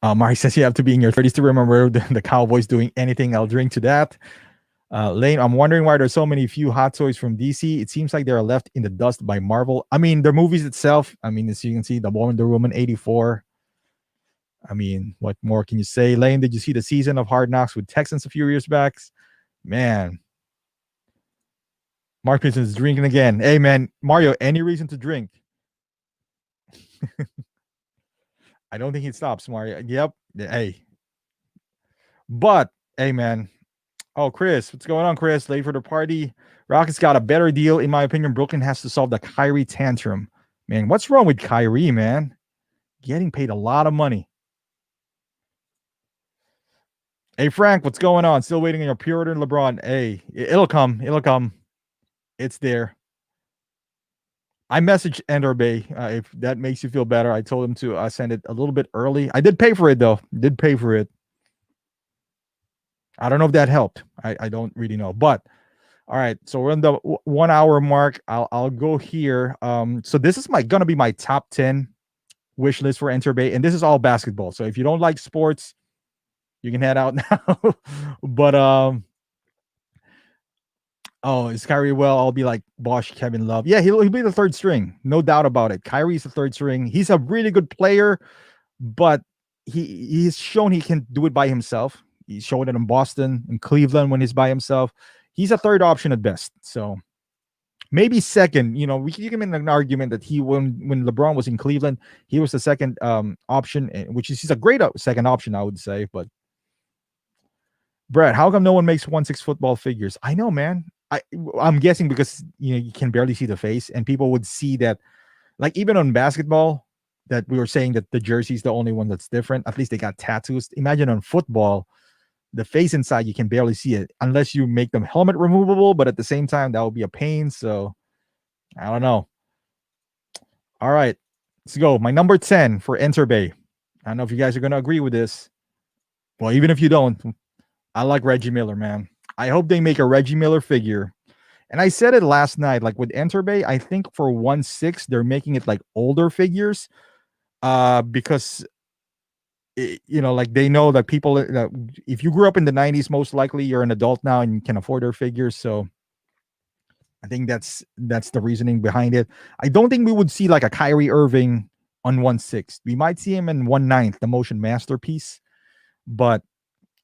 Mari says you have to be in your 30s to remember the Cowboys doing anything. I'll drink to that. Lane, I'm wondering why there's so many few hot toys from DC. It seems like they're left in the dust by Marvel. I mean, the movies itself, I mean, as you can see, the Wonder Woman 84. I mean, what more can you say? Lane, did you see the season of Hard Knocks with Texans a few years back? Man. Mark Pinson is drinking again. Hey, man, Mario, any reason to drink? I don't think he stops, Mario. Yep. Hey. But, hey, man. Oh, Chris, what's going on, Chris? Late for the party. Rockets got a better deal, in my opinion. Brooklyn has to solve the Kyrie tantrum. Man, what's wrong with Kyrie, man? Getting paid a lot of money. Hey, Frank, what's going on? Still waiting on your pre-order in LeBron. Hey, it'll come. It'll come. It's there. I messaged Enterbay. If that makes you feel better, I told him to send it a little bit early. I did pay for it, though. Did pay for it. I don't know if that helped. I don't really know. But, all right. So we're in the 1 hour mark. I'll go here. So this is going to be my top 10 wish list for Enterbay. And this is all basketball. So if you don't like sports, you can head out now. But oh, is Kyrie well? I'll be like Bosch, Kevin Love. Yeah, he'll be the third string, no doubt about it. Kyrie's the third string. He's a really good player, but he's shown he can do it by himself. He showed it in Boston and Cleveland when he's by himself. He's a third option at best. So maybe second. You know, we can give him an argument that when LeBron was in Cleveland, he was the second option, which is he's a great second option, I would say. But Brad, how come no one makes 1/6 football figures? I know, man. I'm guessing because you can barely see the face, and people would see that, like even on basketball, that we were saying that the jersey is the only one that's different. At least they got tattoos. Imagine on football, the face inside you can barely see it unless you make them helmet removable. But at the same time, that would be a pain. So I don't know. All right, let's go. My number 10 for Enterbay. I don't know if you guys are gonna agree with this. Well, even if you don't, I like Reggie Miller, man. I hope they make a Reggie Miller figure. And I said it last night, like with Enterbay, I think for 1/6, they're making it like older figures because, like they know that people, if you grew up in the 90s, most likely you're an adult now and you can afford their figures. So I think that's the reasoning behind it. I don't think we would see like a Kyrie Irving on 1/6. We might see him in 1/9, the motion masterpiece, but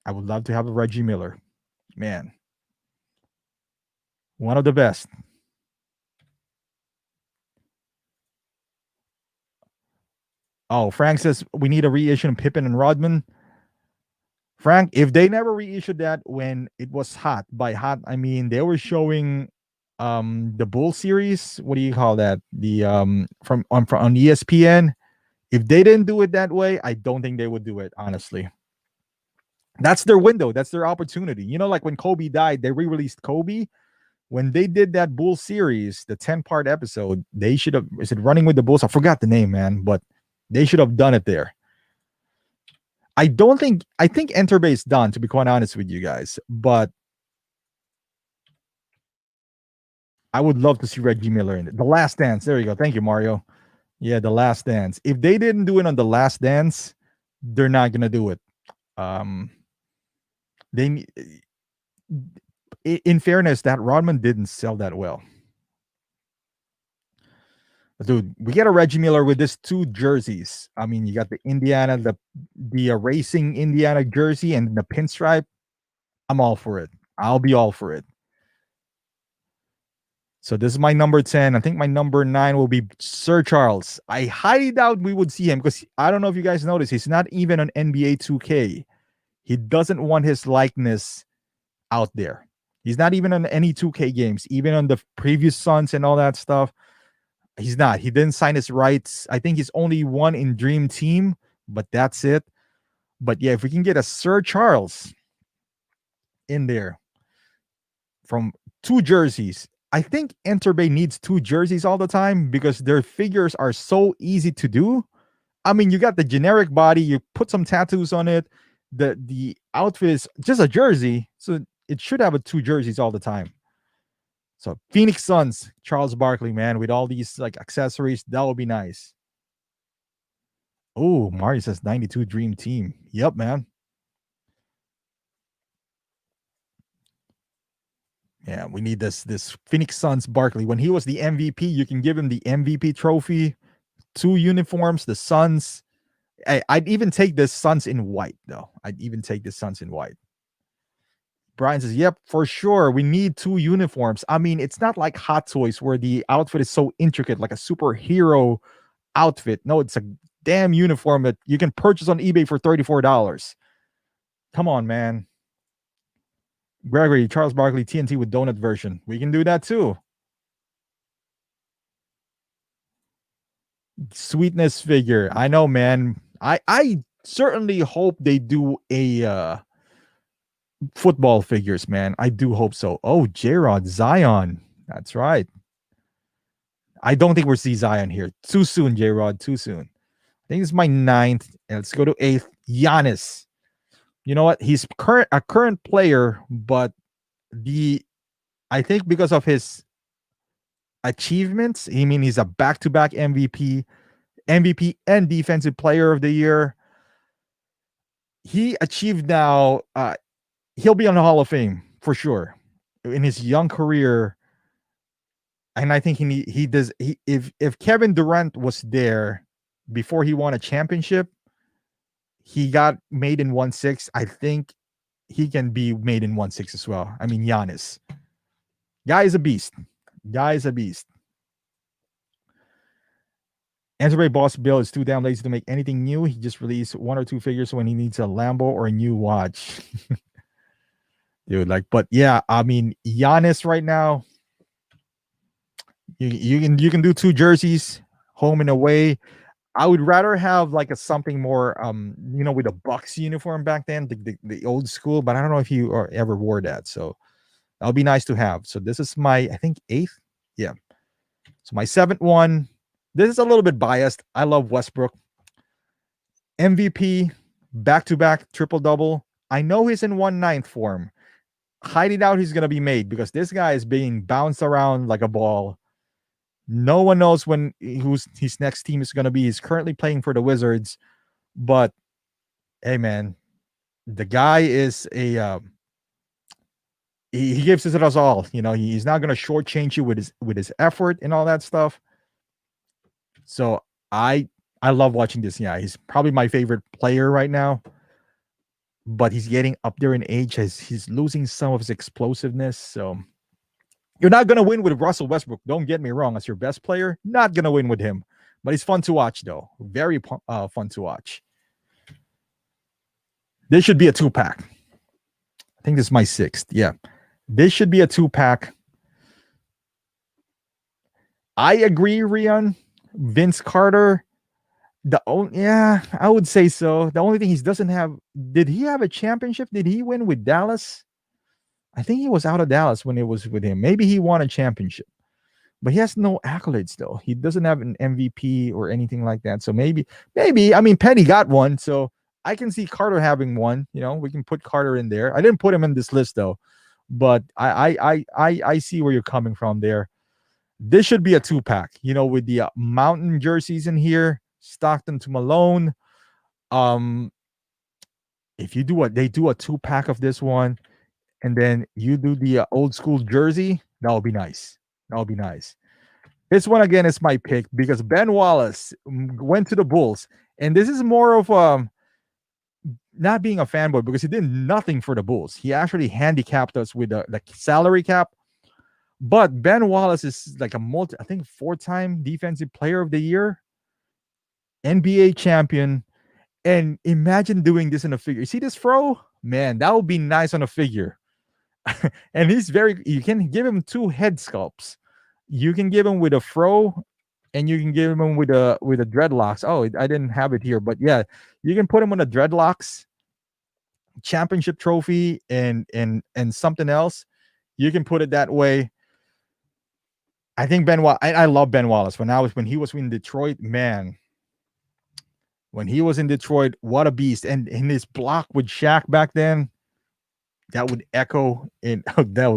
I would love to have a Reggie Miller. Man, one of the best. Oh, Frank says we need a reissue of Pippen and Rodman. Frank, if they never reissued that when it was hot, by hot I mean they were showing the Bull series. What do you call that? The from on ESPN. If they didn't do it that way, I don't think they would do it, honestly. That's their window. That's their opportunity. You know, like when Kobe died, they re-released Kobe. When they did that Bull series, the 10-part episode, they should have, is it Running with the Bulls? I forgot the name, man, but they should have done it there. I think Enterbay is done, to be quite honest with you guys, but I would love to see Reggie Miller in it. The Last Dance. There you go. Thank you, Mario. Yeah, The Last Dance. If they didn't do it on The Last Dance, they're not going to do it. They, in fairness, that Rodman didn't sell that well. But dude, we get a Reggie Miller with these 2 jerseys. I mean, you got the Indiana, the racing Indiana jersey and the pinstripe. I'm all for it. I'll be all for it. So this is my number 10. I think my number 9 will be Sir Charles. I highly doubt we would see him because I don't know if you guys noticed, he's not even on NBA 2K. He doesn't want his likeness out there. He's not even on any 2K games, even on the previous Suns and all that stuff. He's not. He didn't sign his rights. I think he's only one in Dream Team, but that's it. But yeah, if we can get a Sir Charles in there from 2 jerseys, I think Enterbay needs 2 jerseys all the time because their figures are so easy to do. I mean, you got the generic body, you put some tattoos on it. The outfit is just a jersey, so it should have 2 jerseys all the time. So Phoenix Suns, Charles Barkley, man, with all these like accessories, that would be nice. Oh, Mario says 92 Dream Team. Yep, man. Yeah, we need this Phoenix Suns Barkley. When he was the MVP, you can give him the MVP trophy, 2 uniforms, the Suns. I'd even take the Suns in white, though. I'd even take the Suns in white. Brian says, yep, for sure. We need 2 uniforms. I mean, it's not like Hot Toys where the outfit is so intricate, like a superhero outfit. No, it's a damn uniform that you can purchase on eBay for $34. Come on, man. Gregory, Charles Barkley, TNT with donut version. We can do that too. Sweetness figure. I know, man. I certainly hope they do a football figures, man. I do hope so. Oh, J-Rod, Zion. That's right. I don't think we'll see Zion here. Too soon, J-Rod. Too soon. I think it's my 9th. And let's go to 8th. Giannis. You know what? He's a current player, but I think because of his achievements, he's a back-to-back MVP and Defensive Player of the Year. He achieved now. He'll be on the Hall of Fame for sure in his young career. And I think he does. If Kevin Durant was there before he won a championship, he got made in 1/6. I think he can be made in 1/6 as well. I mean, Giannis. Guy is a beast. Enterbay boss Bill is too damn lazy to make anything new. He just released 1 or 2 figures when he needs a Lambo or a new watch. Dude, but yeah, I mean, Giannis right now, you can do 2 jerseys, home and away. I would rather have something more with a Bucks uniform back then, the old school, but I don't know if you ever wore that. So that'll be nice to have. So this is my, I think, 8th. Yeah. So my 7th one. This is a little bit biased. I love Westbrook. MVP, back-to-back, triple-double. I know he's in 1/9 form. Highly doubt he's going to be made because this guy is being bounced around like a ball. No one knows who's his next team is going to be. He's currently playing for the Wizards. But, hey, man, the guy is he gives it us all. He's not going to shortchange you with his effort and all that stuff. So I love watching this. Yeah, he's probably my favorite player right now. But he's getting up there in age. He's losing some of his explosiveness. So you're not going to win with Russell Westbrook. Don't get me wrong. As your best player, not going to win with him. But he's fun to watch, though. Very fun to watch. This should be a 2-pack. I think this is my 6th. Yeah. This should be a 2-pack. I agree, Rian. Vince Carter. I would say so. The only thing he doesn't have, did he have a championship? Did he win with Dallas? I think he was out of Dallas when it was with him. Maybe he won a championship, but he has no accolades though. He doesn't have an MVP or anything like that. So maybe, I mean, Penny got one. So I can see Carter having one, we can put Carter in there. I didn't put him in this list though, but I see where you're coming from there. This should be a 2-pack, with the Mountain jerseys in here. Stockton to Malone. If they do a 2-pack of this one, and then you do the old school jersey, that would be nice. This one again is my pick because Ben Wallace went to the Bulls, and this is more of not being a fanboy because he did nothing for the Bulls. He actually handicapped us with the salary cap. But Ben Wallace is like I think 4-time defensive player of the year, NBA champion. And imagine doing this in a figure. You see this fro? Man, that would be nice on a figure. And you can give him 2 head sculpts. You can give him with a fro, and you can give him with a dreadlocks. Oh, I didn't have it here, but yeah, you can put him on the dreadlocks, championship trophy, and something else. You can put it that way. I think I love Ben Wallace. When he was in Detroit, man. When he was in Detroit, what a beast. And in his block with Shaq back then, that would echo in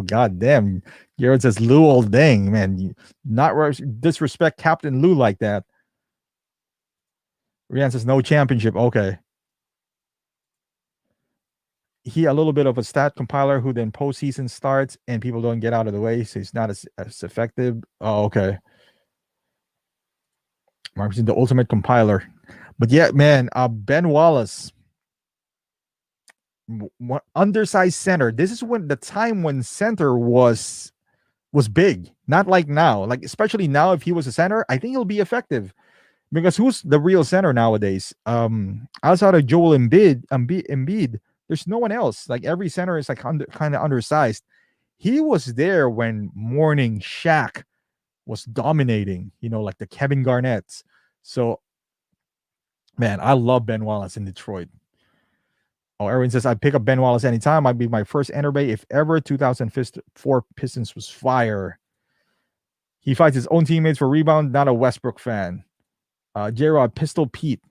goddamn. Jared says Lou old dang, man. You not disrespect Captain Lou like that. Rian says no championship. Okay. He a little bit of a stat compiler who then postseason starts and people don't get out of the way, so he's not as effective. Oh, okay. Mark's the ultimate compiler. But yeah, man, Ben Wallace, undersized center. This is when the time when center was big, not like now. Like especially now, if he was a center, I think he'll be effective. Because who's the real center nowadays? Outside of Joel Embiid, there's no one else. Like every center is like kind of undersized. He was there when Morning Shaq was dominating, like the Kevin Garnett's. So, man, I love Ben Wallace in Detroit. Oh, Erwin says, I'd pick up Ben Wallace anytime. I'd be my first Enterbay if ever. 2004 Pistons was fire. He fights his own teammates for rebound, not a Westbrook fan. J-Rod, Pistol Pete.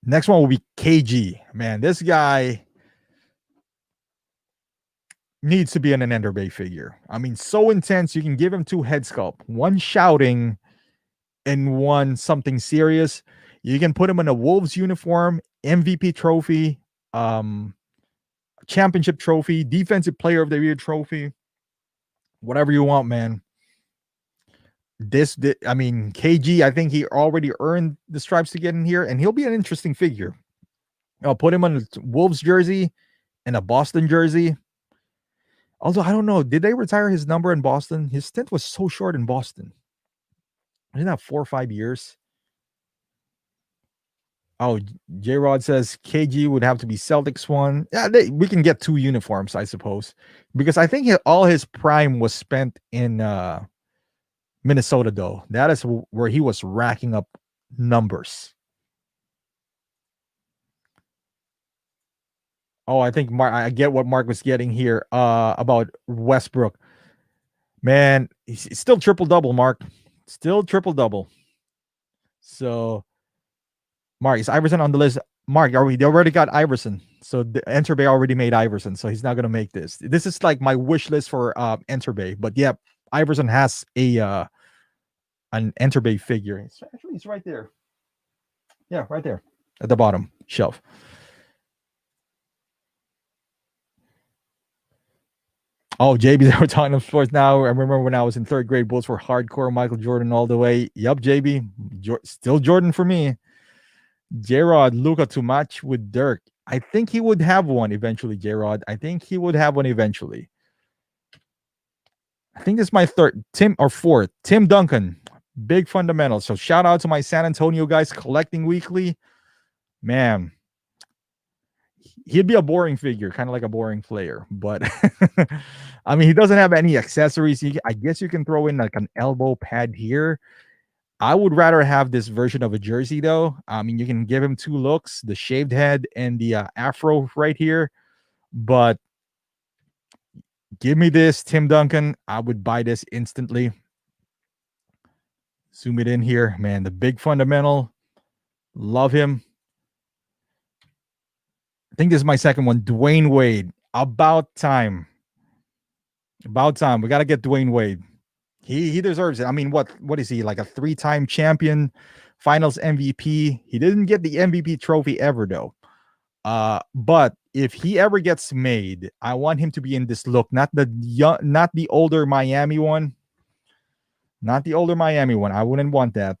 Next one will be KG. Man, this guy needs to be in an Enterbay figure. I mean, so intense. You can give him 2 head sculpt, one shouting and one something serious. You can put him in a Wolves uniform, MVP trophy, championship trophy, defensive player of the year trophy, whatever you want, man. KG, I think he already earned the stripes to get in here, and he'll be an interesting figure. I'll put him on a Wolves jersey and a Boston jersey. Although, I don't know, did they retire his number in Boston? His stint was so short in Boston. Isn't that 4 or 5 years? Oh, J-Rod says KG would have to be Celtics one. Yeah, we can get 2 uniforms, I suppose. Because I think all his prime was spent in Minnesota, though. That is where he was racking up numbers. Oh, I think I get what Mark was getting here about Westbrook. Man, he's still triple-double, Mark. Still triple-double. So, Mark, is Iverson on the list? Mark, they already got Iverson. So the Enterbay already made Iverson. So he's not going to make this. This is like my wish list for Enterbay. But yeah, Iverson has an Enterbay figure. It's right there. Yeah, right there at the bottom shelf. Oh, JB, they were talking of sports now. I remember when I was in 3rd grade, Bulls were hardcore Michael Jordan all the way. Yup, JB. Still Jordan for me. J-Rod, Luka to match with Dirk. I think he would have one eventually, J-Rod. I think he would have one eventually. I think this is my 3rd. 4th. Tim Duncan. Big fundamentals. So shout out to my San Antonio guys collecting weekly. Man, he'd be a boring figure, kind of like a boring player. But I mean, he doesn't have any accessories. I guess you can throw in like an elbow pad here. I would rather have this version of a jersey, though. I mean, you can give him 2 looks, the shaved head and the afro right here. But give me this, Tim Duncan. I would buy this instantly. Zoom it in here. Man, the big fundamental. Love him. I think this is my 2nd one. Dwayne Wade. About time. About time. We got to get Dwayne Wade. He deserves it. I mean, what is he, like a 3-time champion, finals MVP? He didn't get the MVP trophy ever, though. But if he ever gets made, I want him to be in this look, not the older Miami one. Not the older Miami one. I wouldn't want that.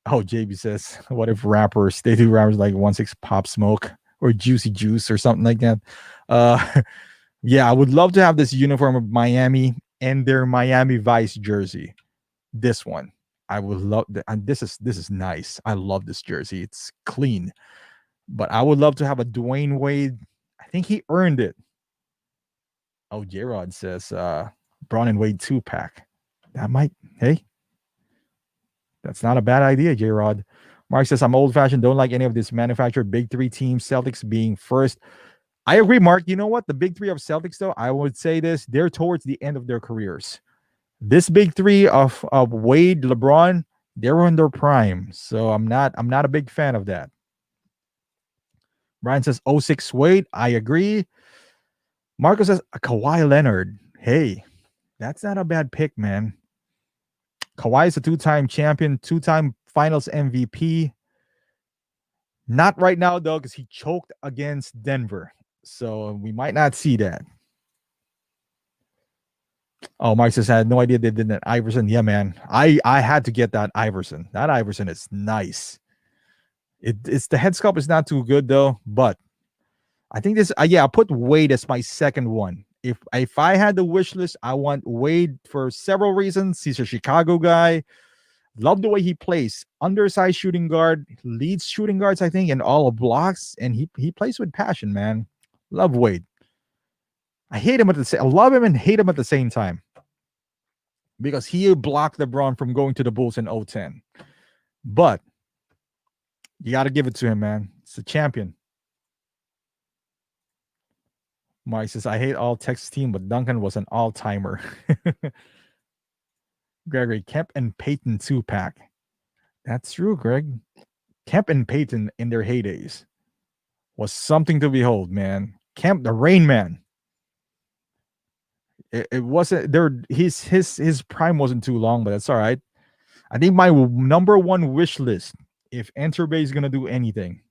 Oh, JB says, what if rappers they do rappers like 1 6 Pop Smoke or Juicy Juice or something like that? Uh, yeah, I would love to have this uniform of Miami and their Miami Vice jersey. This one, I would love. And this is nice. I love this jersey. It's clean, but I would love to have a Dwayne Wade. I think he earned it. Oh, J Rod says, Braun and Wade 2 pack. That might. Hey, that's not a bad idea, J Rod. Mark says, I'm old fashioned, don't like any of this manufactured big three teams, Celtics being first. I agree, Mark. You know what? The big three of Celtics, though, I would say this, they're towards the end of their careers. This big three of Wade, LeBron, they're in their prime. So I'm not a big fan of that. Brian says, '06 Wade. I agree. Marco says, Kawhi Leonard. Hey, that's not a bad pick, man. Kawhi is a 2-time champion, 2-time finals MVP. Not right now, though, because he choked against Denver. So we might not see that. Oh, Mike says, I had no idea they did that Iverson. Yeah, man. I had to get that Iverson. That Iverson is nice. It's the head sculpt is not too good, though. But I think this, yeah, I'll put Wade as my second one. If I had the wish list, I want Wade for several reasons. He's a Chicago guy. Love the way he plays. Undersized shooting guard, leads shooting guards, I think, in all blocks, and he plays with passion, man. Love Wade. I hate him I love him and hate him at the same time because he blocked LeBron from going to the Bulls in 010. But you got to give it to him, man. It's a champion. Mike says, I hate all Texas team, but Duncan was an all-timer. Gregory, Kemp and Peyton 2-pack. That's true, Greg. Kemp and Peyton in their heydays was something to behold, man. Kemp, the Rain Man. It wasn't there. His prime wasn't too long, but that's all right. I think my number one wish list, if Enterbay is gonna do anything.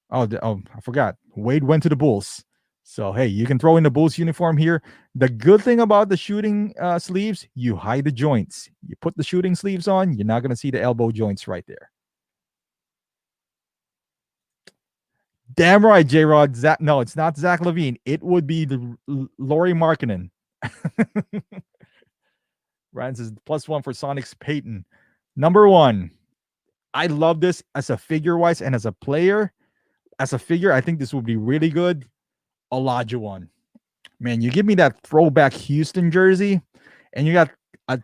Oh, I forgot. Wade went to the Bulls. So, hey, you can throw in the Bulls uniform here. The good thing about the shooting sleeves, you hide the joints. You put the shooting sleeves on, you're not going to see the elbow joints right there. Damn right, J-Rod. No, it's not Zach LaVine. It would be the Lauri Markkanen. Ryan says, +1 for Sonic's Peyton. Number one, I love this as a figure-wise and as a player. As a figure, I think this would be really good. Olajuwon. Man, you give me that throwback Houston jersey, and you got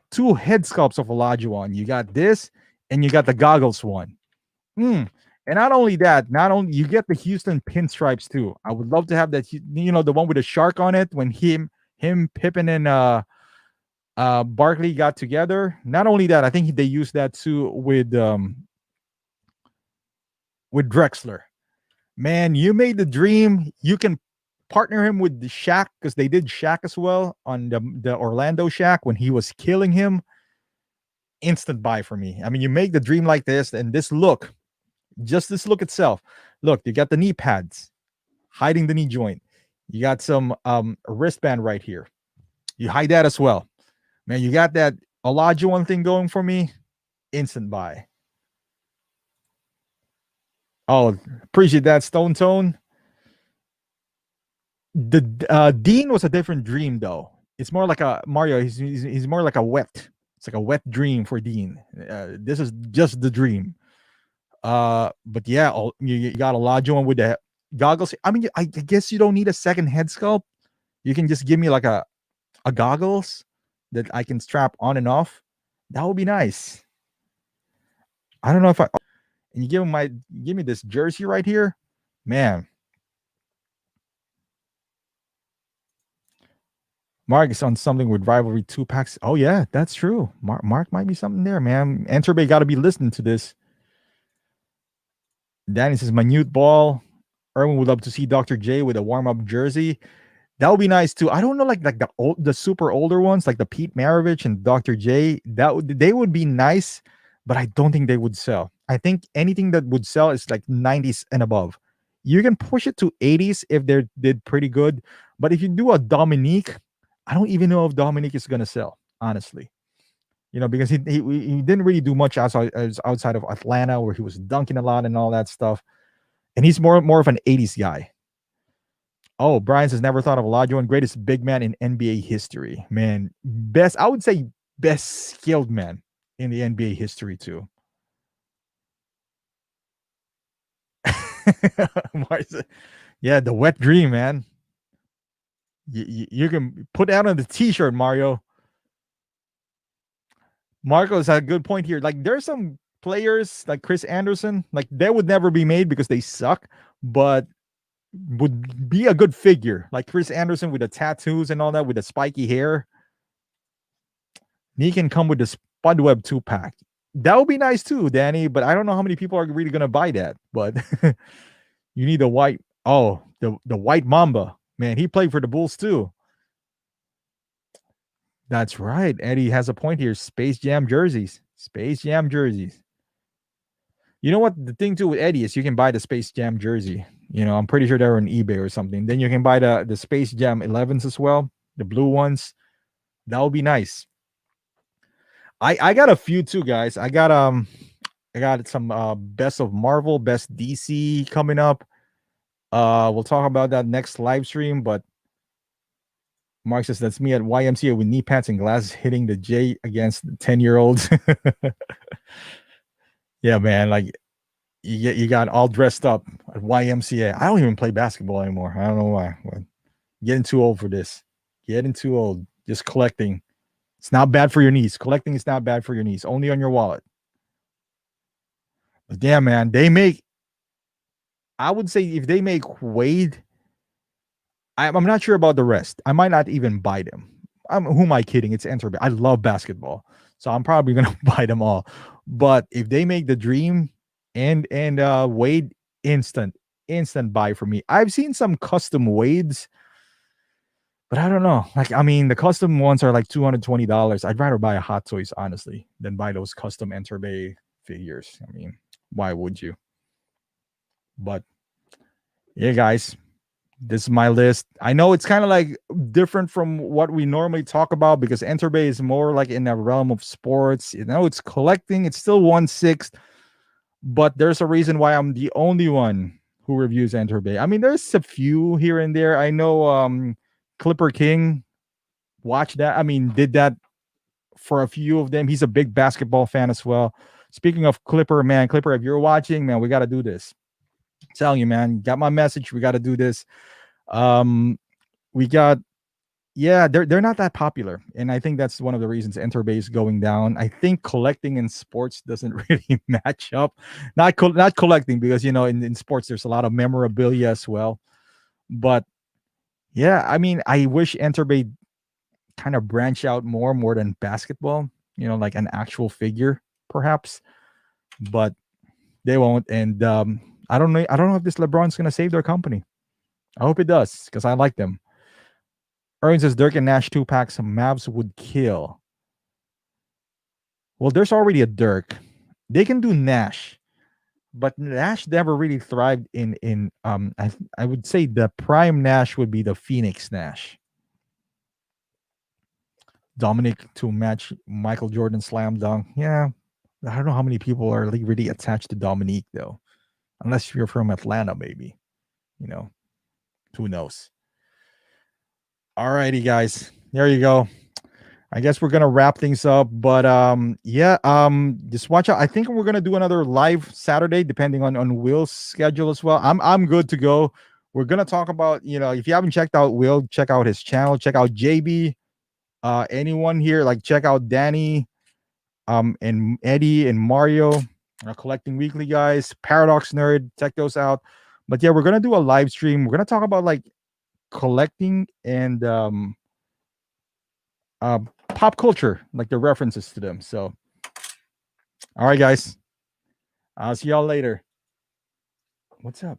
2 head sculpts of Olajuwon. You got this, and you got the goggles one. And not only that, you get the Houston pinstripes too. I would love to have that. The one with the shark on it when him, Pippen, and Barkley got together. Not only that, I think they used that too with Drexler. Man, you made the dream. You can partner him with the Shaq because they did Shaq as well on the Orlando Shaq when he was killing him. Instant buy for me. I mean, you make the dream like this, and this look, just this look itself. Look, you got the knee pads hiding the knee joint. You got some wristband right here. You hide that as well. Man, you got that Olajuwon thing going for me. Instant buy. Oh, appreciate that, Stone Tone. The Dean was a different dream, though. It's more like a Mario. He's more like a wet. It's like a wet dream for Dean. This is just the dream. But yeah, you got Olajuwon with the goggles. I mean, I guess you don't need a second head sculpt. You can just give me like a goggles that I can strap on and off. That would be nice. I don't know if and you give me this jersey right here, man. Mark is on something with rivalry 2-packs. Oh yeah, that's true. Mark might be something there, man. Enterbay got to be listening to this. Danny says minute ball. Erwin would love to see Dr. J with a warm-up jersey. That would be nice too. I don't know, like the super older ones, like the Pete Maravich and Dr. J. They would be nice, but I don't think they would sell. I think anything that would sell is like 90s and above. You can push it to 80s if they did pretty good, but if you do a Dominique, I don't even know if Dominique is gonna sell, honestly. because he didn't really do much outside of Atlanta, where he was dunking a lot and all that stuff. And he's more of an 80s guy. Oh, Brian says never thought of Olajuwon, greatest big man in NBA history. Man, I would say best skilled man in the NBA history too. Yeah, the wet dream, man. You can put that on the t-shirt, Mario. Marco's had a good point here. Like, there's some players like Chris Anderson, like they would never be made because they suck, but would be a good figure. Like Chris Anderson with the tattoos and all that, with the spiky hair. He can come with the Spudweb 2-pack. That would be nice too, Danny, but I don't know how many people are really going to buy that. But you need the white. Oh, the white Mamba. Man, he played for the Bulls too. That's right. Eddie has a point here. Space Jam jerseys. Space Jam jerseys. You know what? The thing too with Eddie is you can buy the Space Jam jersey. I'm pretty sure they're on eBay or something. Then you can buy the Space Jam 11s as well, the blue ones. That would be nice. I got a few too, guys. I got some best of Marvel, best DC coming up. We'll talk about that next live stream, but Mark says that's me at YMCA with knee pads and glasses hitting the J against 10-year-olds. Yeah, man. Like you got all dressed up at YMCA. I don't even play basketball anymore. I don't know why. Getting too old for this. Getting too old. Just collecting. It's not bad for your knees. Collecting is not bad for your knees. Only on your wallet. But damn, man, I would say if they make Wade, I'm not sure about the rest. I might not even buy them. Who am I kidding? It's Enterbay. I love basketball, so I'm probably gonna buy them all. But if they make the Dream and Wade, instant buy for me. I've seen some custom Wades, but I don't know. Like, I mean, the custom ones are like $220. I'd rather buy a Hot Toys, honestly, than buy those custom Enterbay figures. I mean, why would you? But yeah, guys, this is my list. I know it's kind of like different from what we normally talk about because Enterbay is more like in the realm of sports. It's collecting. It's still 1/6, but there's a reason why I'm the only one who reviews Enterbay. I mean, there's a few here and there. I know Clipper King watched that. I mean, did that for a few of them. He's a big basketball fan as well. Speaking of Clipper, man, Clipper, if you're watching, man, we got to do this. I'm telling you, man, got my message. We got to do this. We got, yeah, they're not that popular, and I think that's one of the reasons Enterbay is going down. I think collecting in sports doesn't really match up. Not collecting because in sports there's a lot of memorabilia as well, but yeah, I mean, I wish Enterbay kind of branch out more than basketball. Like an actual figure, perhaps, but they won't. And I don't know if this LeBron's gonna save their company. I hope it does because I like them. Erwin says Dirk and Nash 2-packs Mavs would kill. Well, there's already a Dirk. They can do Nash, but Nash never really thrived in I would say the prime Nash would be the Phoenix Nash. Dominic to match Michael Jordan slam dunk. Yeah, I don't know how many people are really attached to Dominique though, unless you're from Atlanta, maybe. Who knows? Alrighty, guys, there you go. I guess we're gonna wrap things up, but just watch out. I think we're gonna do another live Saturday, depending on Will's schedule as well. I'm good to go. We're gonna talk about if you haven't checked out Will, check out his channel, check out JB. Anyone here, like, check out Danny, and Eddie and Mario, Collecting Weekly guys, Paradox Nerd, check those out. But yeah, we're gonna do a live stream. We're gonna talk about like collecting and pop culture, like the references to them. So, all right, guys, I'll see y'all later. What's up?